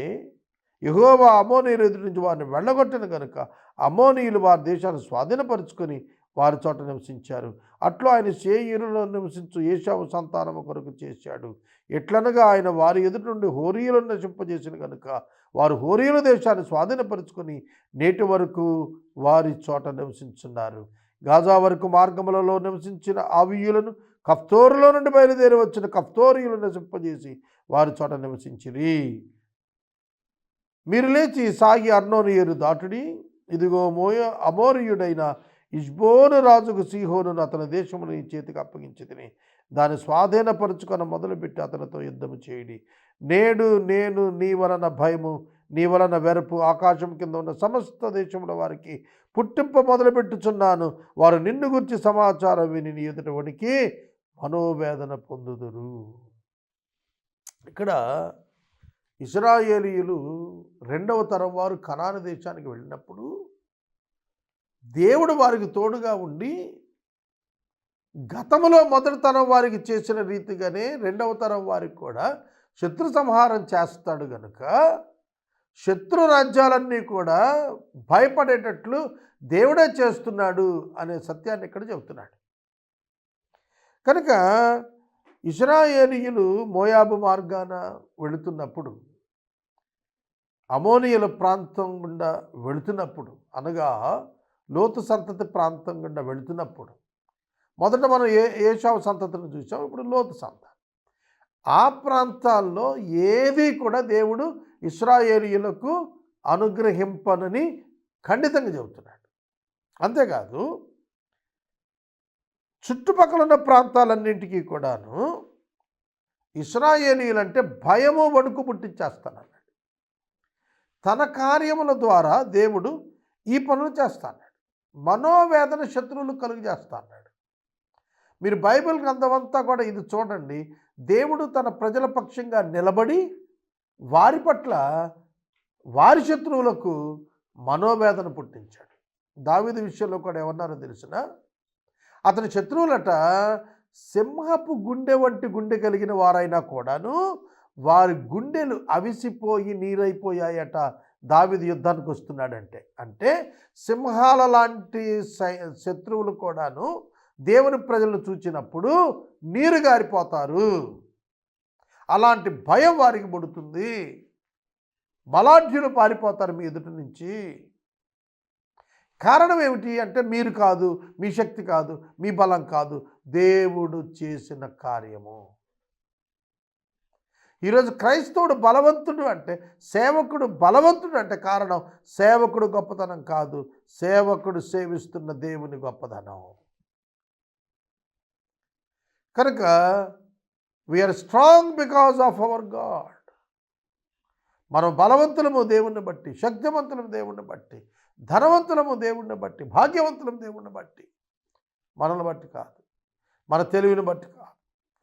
యెహోవా అమోనీయుల ఎదుటి నుంచి వారిని వెళ్ళగొట్టిన కనుక అమోనీయులు వారి దేశాన్ని స్వాధీనపరుచుకొని వారి చోట నివసించారు. అట్లా ఆయన శేయీరులో నివసించు ఏశావు సంతానము కొరకు చేశాడు. ఎట్లనగా ఆయన వారి ఎదుటి నుండి హోరీయులను నశింపజేసిన కనుక వారు హోరీయుల దేశాన్ని స్వాధీనపరుచుకొని నేటి వరకు వారి చోట నివసించున్నారు. గాజా వరకు మార్గములలో నివసించిన ఆవీయులను, కఫ్తోరులో నుండి బయలుదేరి వచ్చిన కఫ్తోరీయులను నశింపజేసి వారి చోట నివసించిరి. మీరు లేచి సాగి అర్నోను ఏరు దాటుడి. ఇదిగో అమోరీయుడైన ఇష్బోను రాజుకు సీహోనును అతని దేశమును నీ చేతికి అప్పగించితిని. దాన్ని స్వాధీనపరుచుకొని మొదలుపెట్టి అతనితో యుద్ధము చేయుడి. నేడు నేను నీ వలన భయము, నీ వలన వెరపు ఆకాశం కింద ఉన్న సమస్త దేశముల వారికి పుట్టింప మొదలుపెట్టుచున్నాను. వారు నిన్ను గురించి సమాచారం విని నీ ఎదుట వణికి మనోవేదన పొందుదురు. ఇక్కడ ఇశ్రాయేలీయులు 2వ తరం వారు కనాను దేశానికి వెళ్ళినప్పుడు దేవుడు వారికి తోడుగా ఉండి గతంలో మొదటి తరం వారికి చేసిన రీతిగానే 2వ తరం వారికి కూడా శత్రు సంహారం చేస్తాడు గనుక శత్రు రాజ్యాలన్నీ కూడా భయపడేటట్లు దేవుడే చేస్తున్నాడు అనే సత్యాన్ని ఇక్కడ చెబుతున్నాడు. కనుక ఇశ్రాయేలీయులు మోయాబు మార్గాన వెళుతున్నప్పుడు, అమోనీయుల ప్రాంతం గుండా వెళుతున్నప్పుడు, అనగా లోతు సంతతి ప్రాంతం గుండా వెళుతున్నప్పుడు, మొదట మనం ఏశావు సంతతిని చూసాం, ఇప్పుడు లోతు సంతతి. ఆ ప్రాంతాల్లో ఏది కూడా దేవుడు ఇశ్రాయేలీయులకు అనుగ్రహింపనని ఖండితంగా చెబుతున్నాడు. అంతేకాదు చుట్టుపక్కల ఉన్న ప్రాంతాలన్నింటికీ కూడాను ఇశ్రాయేలీయులంటే భయము వణుకు పుట్టించేస్తానన్నాడు. తన కార్యముల ద్వారా దేవుడు ఈ పనులు చేస్తాడు. మనోవేదన శత్రువులు కలుగు చేస్తాడు. మీరు బైబిల్ గ్రంథమంతా కూడా ఇది చూడండి. దేవుడు తన ప్రజల పక్షంగా నిలబడి వారి పట్ల వారి శత్రువులకు మనోవేదన పుట్టించాడు. దావీదు విషయంలో కూడా ఏమన్నారో తెలిసిన, అతని శత్రువులట సింహపు గుండె వంటి గుండె కలిగిన వారైనా కూడాను వారి గుండెలు అవిసిపోయి నీరైపోయాయట. దావీదు యుద్ధానికి వస్తున్నాడంటే అంటే సింహాల లాంటి శత్రువులు కూడాను దేవుని ప్రజలను చూచినప్పుడు నీరు గారిపోతారు. అలాంటి భయం వారికి పుడుతుంది. బలాఢ్యులు పారిపోతారు మీ ఎదుటి నుంచి. కారణం ఏమిటి అంటే మీరు కాదు, మీ శక్తి కాదు, మీ బలం కాదు, దేవుడు చేసిన కార్యము. ఈరోజు క్రైస్తవుడు బలవంతుడు అంటే, సేవకుడు బలవంతుడు అంటే కారణం సేవకుడు గొప్పతనం కాదు, సేవకుడు సేవిస్తున్న దేవుని గొప్పతనం. కనుక we are strong because of our God. మనం బలవంతులము దేవుణ్ణి బట్టి, శక్తివంతులము దేవుణ్ణి బట్టి, ధనవంతులము దేవుణ్ణి బట్టి, భాగ్యవంతులము దేవుణ్ణి బట్టి, మనల్ని బట్టి కాదు, మన తెలివిని బట్టి కాదు.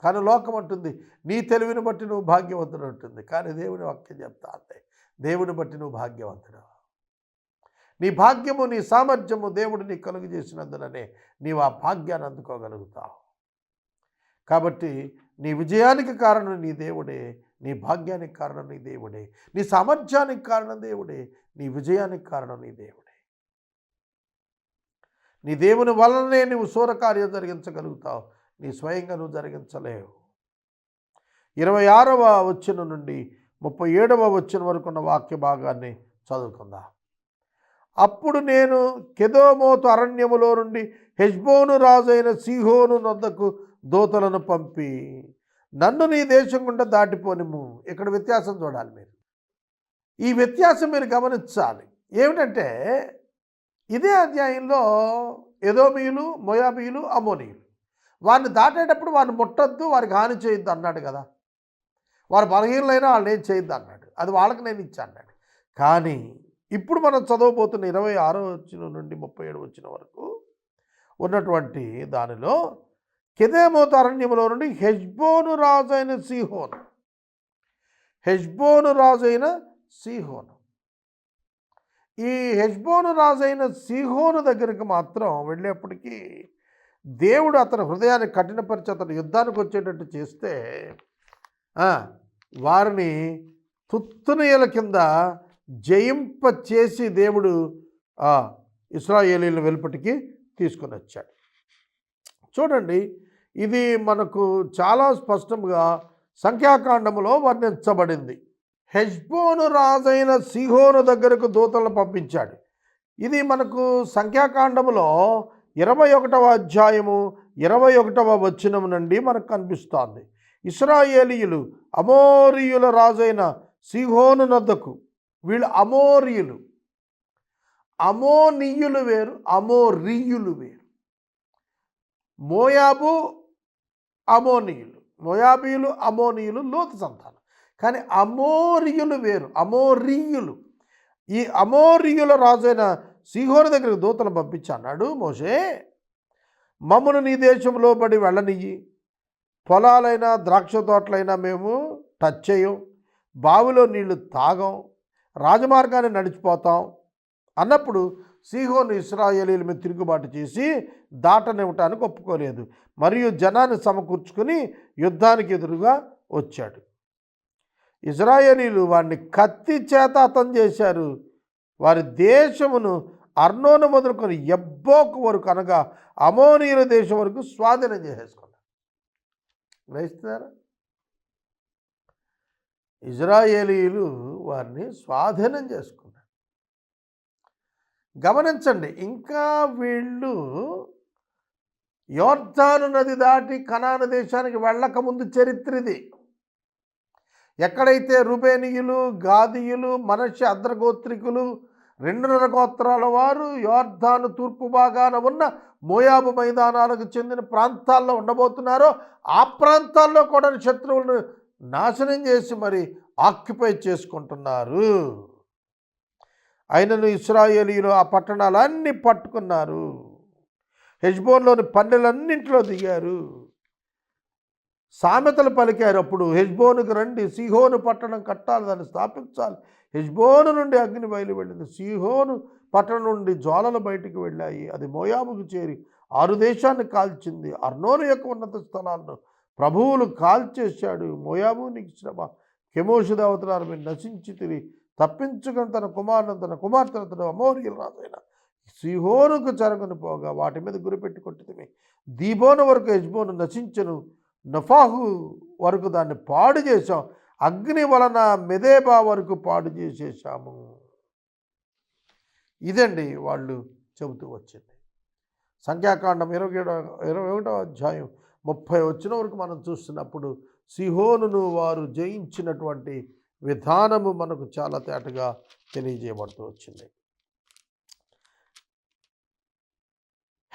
కానీ లోకం అంటుంది నీ తెలివిని బట్టి నువ్వు భాగ్యవంతుడు ఉంటుంది. కానీ దేవుని వాక్యం చెప్తా అంటే దేవుని బట్టి నువ్వు భాగ్యవంతుడు. నీ భాగ్యము, నీ సామర్థ్యము దేవుడు నీకు కలుగు చేసినందుననే నీవు ఆ భాగ్యాన్ని అందుకోగలుగుతావు. కాబట్టి నీ విజయానికి కారణం నీ దేవుడే, నీ భాగ్యానికి కారణం నీ దేవుడే, నీ సామర్థ్యానికి కారణం దేవుడే, నీ విజయానికి కారణం నీ దేవుడే. నీ దేవుని వలననే నువ్వు శూరకార్యం జరిగించగలుగుతావు, నీ స్వయంగా నువ్వు జరిగించలేవు. 26వ వచనం నుండి 37వ వచనం వరకు ఉన్న వాక్య భాగాన్ని చదువుకుందాం. అప్పుడు నేను కెదోమోతు అరణ్యములో నుండి హెష్బోను రాజైన సీహోను నొద్దకు దూతలను పంపి నన్ను నీ దేశం గుండా దాటిపోనిము. ఇక్కడ వ్యత్యాసం చూడాలి మీరు. ఈ వ్యత్యాసం మీరు గమనించాలి. ఏమిటంటే ఇదే అధ్యాయంలో ఎదోమీయులు, మోయాబీయులు, అమోనీయులు వారిని దాటేటప్పుడు వారిని ముట్టద్దు, వారికి హాని చేయొద్దు అన్నాడు కదా. వారు బలహీనలైనా వాళ్ళని ఏం చేయొద్దు అన్నాడు. అది వాళ్ళకి నేను ఇచ్చా అన్నాడు. కానీ ఇప్పుడు మనం చదవబోతున్న 26వ వచనం నుండి 37వ వచనం వరకు ఉన్నటువంటి దానిలో కెదోమోతు అరణ్యములో నుండి హెష్బోను రాజైన సీహోను ఈ హెష్బోను రాజైన సీహోను దగ్గరికి మాత్రం వెళ్ళేప్పటికీ దేవుడు అతని హృదయాన్ని కఠినపరిచి అతను యుద్ధానికి వచ్చేటట్టు చేస్తే వారిని తుత్తునీయుల కింద జయింప చేసి దేవుడు ఇశ్రాయేలీయులను వెలుపటికి తీసుకొని వచ్చాడు. చూడండి, ఇది మనకు చాలా స్పష్టంగా సంఖ్యాకాండములో వర్ణించబడింది. హెష్బోను రాజైన సీహోను దగ్గరకు దూతలను పంపించాడు. ఇది మనకు సంఖ్యాకాండములో 21వ అధ్యాయము 21వ వచనం నుండి మనకు కనిపిస్తోంది. ఇశ్రాయేలీయులు అమోరీయుల రాజైన సీహోను నొద్దకు, వీళ్ళు అమోరీయులు, అమోనీయులు వేరు, అమోరీయులు వేరు. మోయాబు అమోనీయులు, మోయాబీయులు అమోనీయులు లోతు సంతానం. కానీ అమోరీయులు వేరు, అమోరీయులు. ఈ అమోరీయుల రాజైన సీహోను దగ్గరికి దూతను పంపించి అన్నాడు, మోషే మమ్మను నీ దేశంలో పడి వెళ్ళనియ్యి, పొలాలైనా ద్రాక్ష తోటలైనా మేము టచ్ చేయం, బావిలో నీళ్లు తాగం, రాజమార్గాన్ని నడిచిపోతాం అన్నప్పుడు సీహోను ఇశ్రాయేలీల మీద తిరుగుబాటు చేసి దాటనివ్వటానికి ఒప్పుకోలేదు. మరియు జనాన్ని సమకూర్చుకుని యుద్ధానికి ఎదురుగా వచ్చాడు. ఇశ్రాయేలీలు వారిని కత్తి చేత హతం చేశారు. వారి దేశమును అర్నోను మొదలుకొని యబ్బోకు వరకు అనగా అమోనీయుల దేశం వరకు స్వాధీనం చేసేసుకున్నారు. గ్రహిస్తున్నారా? ఇశ్రాయేలీయులు వారిని స్వాధీనం చేసుకున్నారు. గమనించండి, ఇంకా వీళ్ళు యోర్దాను నది దాటి కనాను దేశానికి వెళ్ళకముందు చరిత్ర ఇది. ఎక్కడైతే రూబేనీయులు, గాదీయులు, మనష్షే అద్రగోత్రికులు 2.5 గోత్రాల వారు యోర్దాను తూర్పు భాగాన ఉన్న మోయాబు మైదానాలకు చెందిన ప్రాంతాల్లో ఉండబోతున్నారో ఆ ప్రాంతాల్లో కూడా శత్రువులను నాశనం చేసి మరి ఆక్యుపై చేసుకుంటున్నారు. అయినను ఇశ్రాయేలీయులు ఆ పట్టణాలన్నీ పట్టుకున్నారు. హెష్బోన్లోని పల్లెలన్నింటిలో దిగారు. సామెతలు పలికారు. అప్పుడు హెష్బోనుకు రండి, సీహోను పట్టణం కట్టాలి, దాన్ని స్థాపించాలి. హెష్బోను నుండి అగ్ని బయలు వెళ్ళింది, సీహోను పట్టణం నుండి జ్వాలలు బయటికి వెళ్ళాయి. అది మోయాబుకు చేరి 6 దేశాన్ని కాల్చింది. అర్నోను యొక్క ఉన్నత స్థలాలను ప్రభువులు కాల్చేశాడు. మోయాబు నీకు శ్రమ, కెమోషు దేవతలారు మీరు నశించి తిరిగి తప్పించుకొని తన కుమారులను తన కుమార్తెను అమోరీయుల రాజైన సీహోనుకు చెరగని పోగా వాటి మీద గురిపెట్టి కొట్టితిమి. దీబోను వరకు హెష్బోను నశించను, నఫాహు వరకు దాన్ని పాడు చేశాం, అగ్ని వలన మెదేబా వరకు పాడు చేసేసాము. ఇదండి వాళ్ళు చెబుతూ వచ్చింది. సంఖ్యాకాండం 21వ అధ్యాయం 30 వచనం వరకు మనం చూస్తున్నప్పుడు సీహోనును వారు జయించినటువంటి విధానము మనకు చాలా తేటగా తెలియజేయబడుతూ వచ్చింది.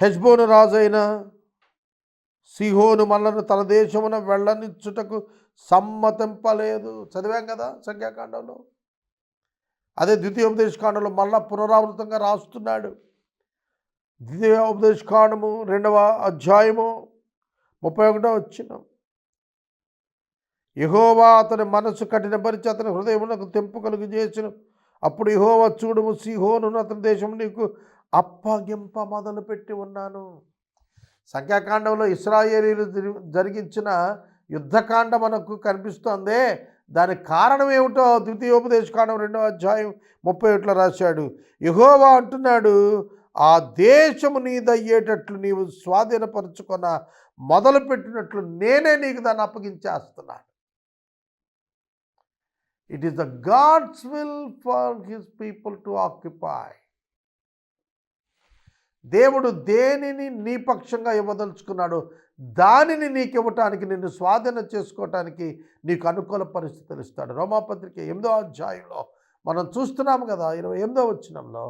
హెష్బోను రాజైన సీహోను మనలను తన దేశమున వెళ్ళనిచ్చుటకు సమ్మతింపలేదు. చదివాం కదా సంఖ్యాకాండంలో. అదే ద్వితీయోపదేశకాండంలో మళ్ళా పునరావృతంగా రాస్తున్నాడు. ద్వితీయోపదేశకాండము 2వ అధ్యాయము 31వ వచనం. యెహోవా అతని మనసు కఠినపరిచి అతని హృదయమునకు తెంపు కలుగు చేసెను. అప్పుడు యెహోవా చూడుము, సీహోనును అతని దేశం నీకు అప్పగింప మొదలుపెట్టి ఉన్నాను. సంఖ్యాకాండంలో ఇశ్రాయేలీలు జరిగించిన యుద్ధకాండ మనకు కనిపిస్తోందే, దానికి కారణం ఏమిటో ద్వితీయోపదేశకాండం 2వ అధ్యాయం 31 రాశాడు. యెహోవా అంటున్నాడు, ఆ దేశము నీదయ్యేటట్లు నీవు స్వాధీనపరచుకొన మొదలుపెట్టినట్లు నేనే నీకు దాన్ని అప్పగించేస్తున్నాను. It is the God's will for his people to occupy. దేవుడు దేనిని నీ పక్షంగా ఇవ్వదలుచుకున్నాడో దానిని నీకు ఇవ్వటానికి, నిన్ను స్వాధీనం చేసుకోవటానికి నీకు అనుకూల పరిస్థితులు ఇస్తాడు. రోమాపత్రిక 8వ అధ్యాయంలో మనం చూస్తున్నాము కదా, 28వ వచనంలో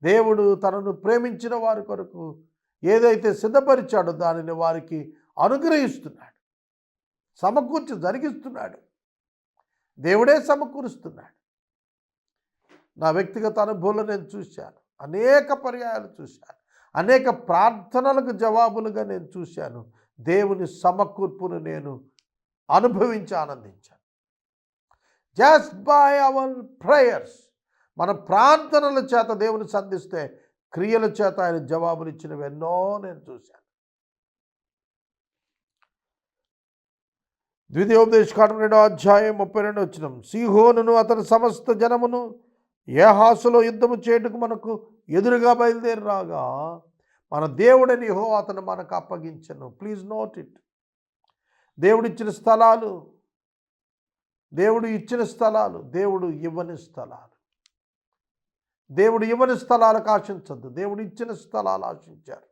దేవుడు తనను ప్రేమించిన వారి కొరకు ఏదైతే సిద్ధపరిచాడో దానిని వారికి అనుగ్రహిస్తున్నాడు, సమకూర్చి జరిగిస్తున్నాడు. దేవుడే సమకూరుస్తున్నాడు. నా వ్యక్తిగత అనుభవంలో నేను చూశాను, అనేక పర్యాయాలు చూశాను, అనేక ప్రార్థనలకు జవాబులుగా నేను చూశాను. దేవుని సమకూర్పును నేను అనుభవించి ఆనందించాను. జస్ట్ బై అవర్ ప్రేయర్స్, మన ప్రార్థనల చేత దేవుని సంధిస్తే క్రియల చేత ఆయన జవాబులు ఇచ్చినవి ఎన్నో నేను చూశాను. ద్వితీయోపదేశకాండం 2వ అధ్యాయం 32వ వచనం, సీహోనును అతని సమస్త జనమును యాహాసులో యుద్ధము చేయుటకు మనకు ఎదురుగా బయలుదేరి రాగా మన దేవుడని యెహోవా అతను మనకు అప్పగించెను. Please note it. దేవుడిచ్చిన స్థలాలు, దేవుడు ఇచ్చిన స్థలాలు, దేవుడు ఇవ్వని స్థలాలు. దేవుడు ఇవ్వని స్థలాలకు ఆశించద్దు, దేవుడు ఇచ్చిన స్థలాలు ఆశించారు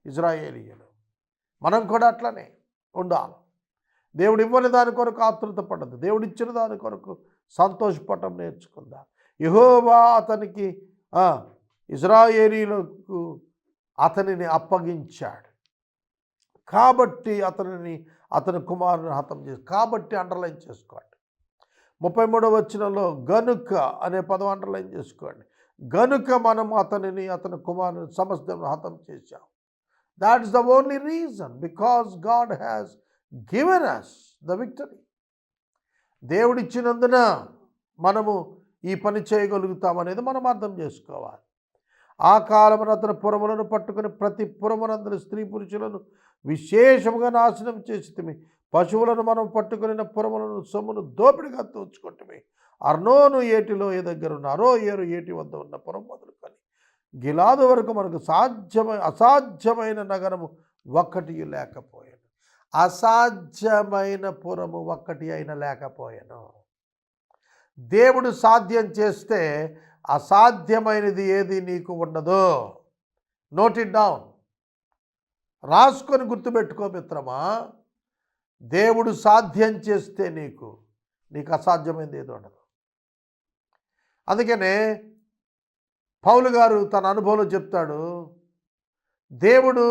ఇజ్రాయేలీయులు. మనం కూడా అట్లనే ఉండాలి. దేవుడు ఇవ్వని దాని కొరకు ఆతృత పడదు, దేవుడు ఇచ్చిన దాని కొరకు సంతోషపడటం నేర్చుకుందాం. యెహోవా అతనికి ఇజ్రాయేలీయులకు అతనిని అప్పగించాడు కాబట్టి అతని కుమారుని హతం చేసి, కాబట్టి అండర్లైన్ చేసుకోండి. 33వ వచనంలో గనుక అనే పదం అండర్లైన్ చేసుకోండి. గనుక మనం అతని కుమారుని సమస్తం హతం చేశాం. That is the only reason, because God has given us the victory. దేవుడిచ్చినందున మనము ఈ పని చేయగలుగుతామనేది మనం అర్థం చేసుకోవాలి. ఆ కాలమున అతని పురములను పట్టుకుని ప్రతి పురమునందరి స్త్రీ పురుషులను విశేషముగా నాశనం చేసితిమి. పశువులను మనం పట్టుకుని పురములను సొమ్మును దోపిడిగా తోచుకుంటుమి. అర్నోను ఏటిలో దగ్గరున్న అరోయేరు ఏటి వద్ద ఉన్న పురం మొదలుకొని గిలాదు వరకు మనకు అసాధ్యమైన నగరము ఒక్కటి లేకపోయాను. అసాధ్యమైన పురము ఒక్కటి అయినా లేకపోయాను. దేవుడు సాధ్యం చేస్తే అసాధ్యమైనది ఏది నీకు ఉండదు. నోట్ ఇట్ డౌన్, రాసుకొని గుర్తుపెట్టుకో మిత్రమా. దేవుడు సాధ్యం చేస్తే నీకు అసాధ్యమైనది ఏది ఉండదు. అందుకనే పౌలు గారు తన అనుభవంలో చెప్తాడు, దేవుడు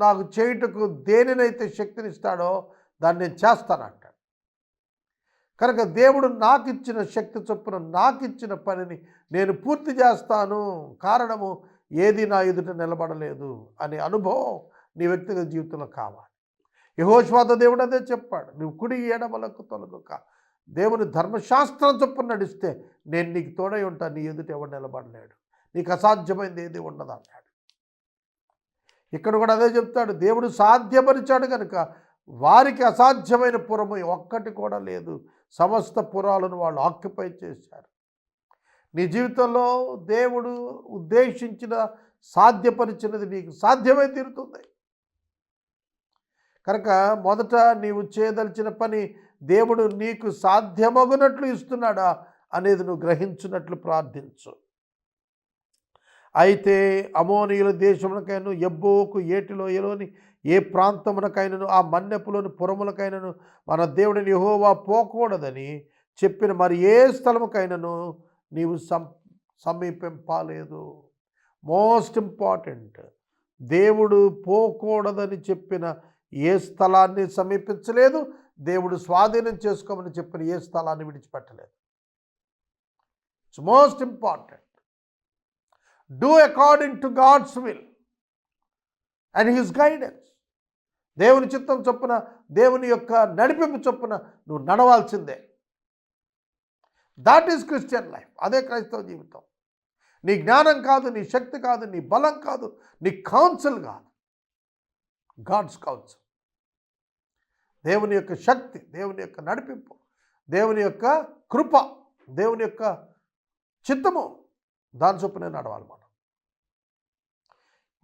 నాకు చేయుటకు దేనినైతే శక్తినిస్తాడో దాన్ని నేను చేస్తానంటాడు. కనుక దేవుడు నాకు ఇచ్చిన శక్తి చొప్పున నాకు ఇచ్చిన పనిని నేను పూర్తి చేస్తాను. కారణము ఏది నా ఎదుట నిలబడలేదు అనే అనుభవం నీ వ్యక్తిగత జీవితంలో కావాలి. యెహోషువతో దేవుడు అదే చెప్పాడు, నువ్వు కుడి ఎడమలకు తొలగక దేవుని ధర్మశాస్త్రం చొప్పున నడిస్తే నేను నీకు తోడై ఉంటాను, నీ ఎదుట ఎవడు నిలబడలేడు, నీకు అసాధ్యమైనది ఏది ఉండదు అన్నాడు. ఇక్కడ కూడా అదే చెప్తాడు, దేవుడు సాధ్యపరిచాడు కనుక వారికి అసాధ్యమైన పురము ఒక్కటి కూడా లేదు. సమస్త పురాలను వాళ్ళు ఆక్యుపై చేశారు. నీ జీవితంలో దేవుడు ఉద్దేశించిన సాధ్యపరిచినది నీకు సాధ్యమై తీరుతుంది. కనుక మొదట నీవు చేయదలిచిన పని దేవుడు నీకు సాధ్యమగునట్లు ఇస్తున్నాడా అనేది నువ్వు గ్రహించినట్లు ప్రార్థించు. అయితే అమోనీయుల దేశమునకైనా ఎబ్బోకు ఏటిలో ఎలోని ఏ ప్రాంతమునకైనను ఆ మన్నెపులోని పురములకైనను మన దేవుడిని యెహోవా పోకూడదని చెప్పిన మరి ఏ స్థలముకైనను నీవు సమీపింపలేదు. మోస్ట్ ఇంపార్టెంట్, దేవుడు పోకూడదని చెప్పిన ఏ స్థలాన్ని సమీపించలేదు, దేవుడు స్వాధీనం చేసుకోమని చెప్పిన ఏ స్థలాన్ని విడిచిపెట్టలేదు. It's most important. Do according to God's will and his guidance. దేవుని చిత్తం చొప్పున, దేవుని యొక్క నడిపింపు చొప్పున నువ్వు నడవాల్సిందే. That is Christian life. అదే క్రైస్తవ జీవితం. నీ జ్ఞానం కాదు, నీ శక్తి కాదు, నీ బలం కాదు, నీ కౌన్సిల్ కాదు, గాడ్స్ కౌన్సిల్. దేవుని యొక్క శక్తి, దేవుని యొక్క నడిపింపు, దేవుని యొక్క కృప, దేవుని యొక్క చిత్తము, దాని చొప్పునే నడవాలి మనం.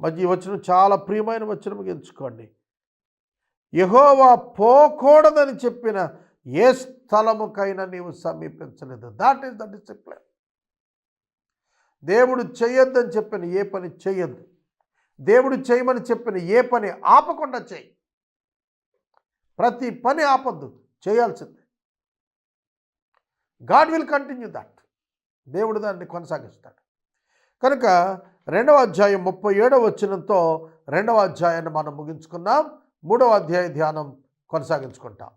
మరి ఈ వచనం చాలా ప్రియమైన వచనం, ఎంచుకోండి. యెహోవా పోకూడదని చెప్పిన ఏ స్థలముకైనా నీవు సమీపించలేదు. That is the discipline. దేవుడు చేయొద్దని చెప్పిన ఏ పని చేయొద్దు. దేవుడు చేయమని చెప్పిన ఏ పని ఆపకుండా చేయి. ప్రతి పని ఆపద్దు, చేయాల్సిందే. God will continue that. దేవుడు దాన్ని కొనసాగిస్తాడు. కనుక 2వ అధ్యాయం 37వ వచనంతో 2వ అధ్యాయాన్ని మనం ముగించుకున్నాం. 3వ అధ్యాయ ధ్యానం కొనసాగించుకుంటాం.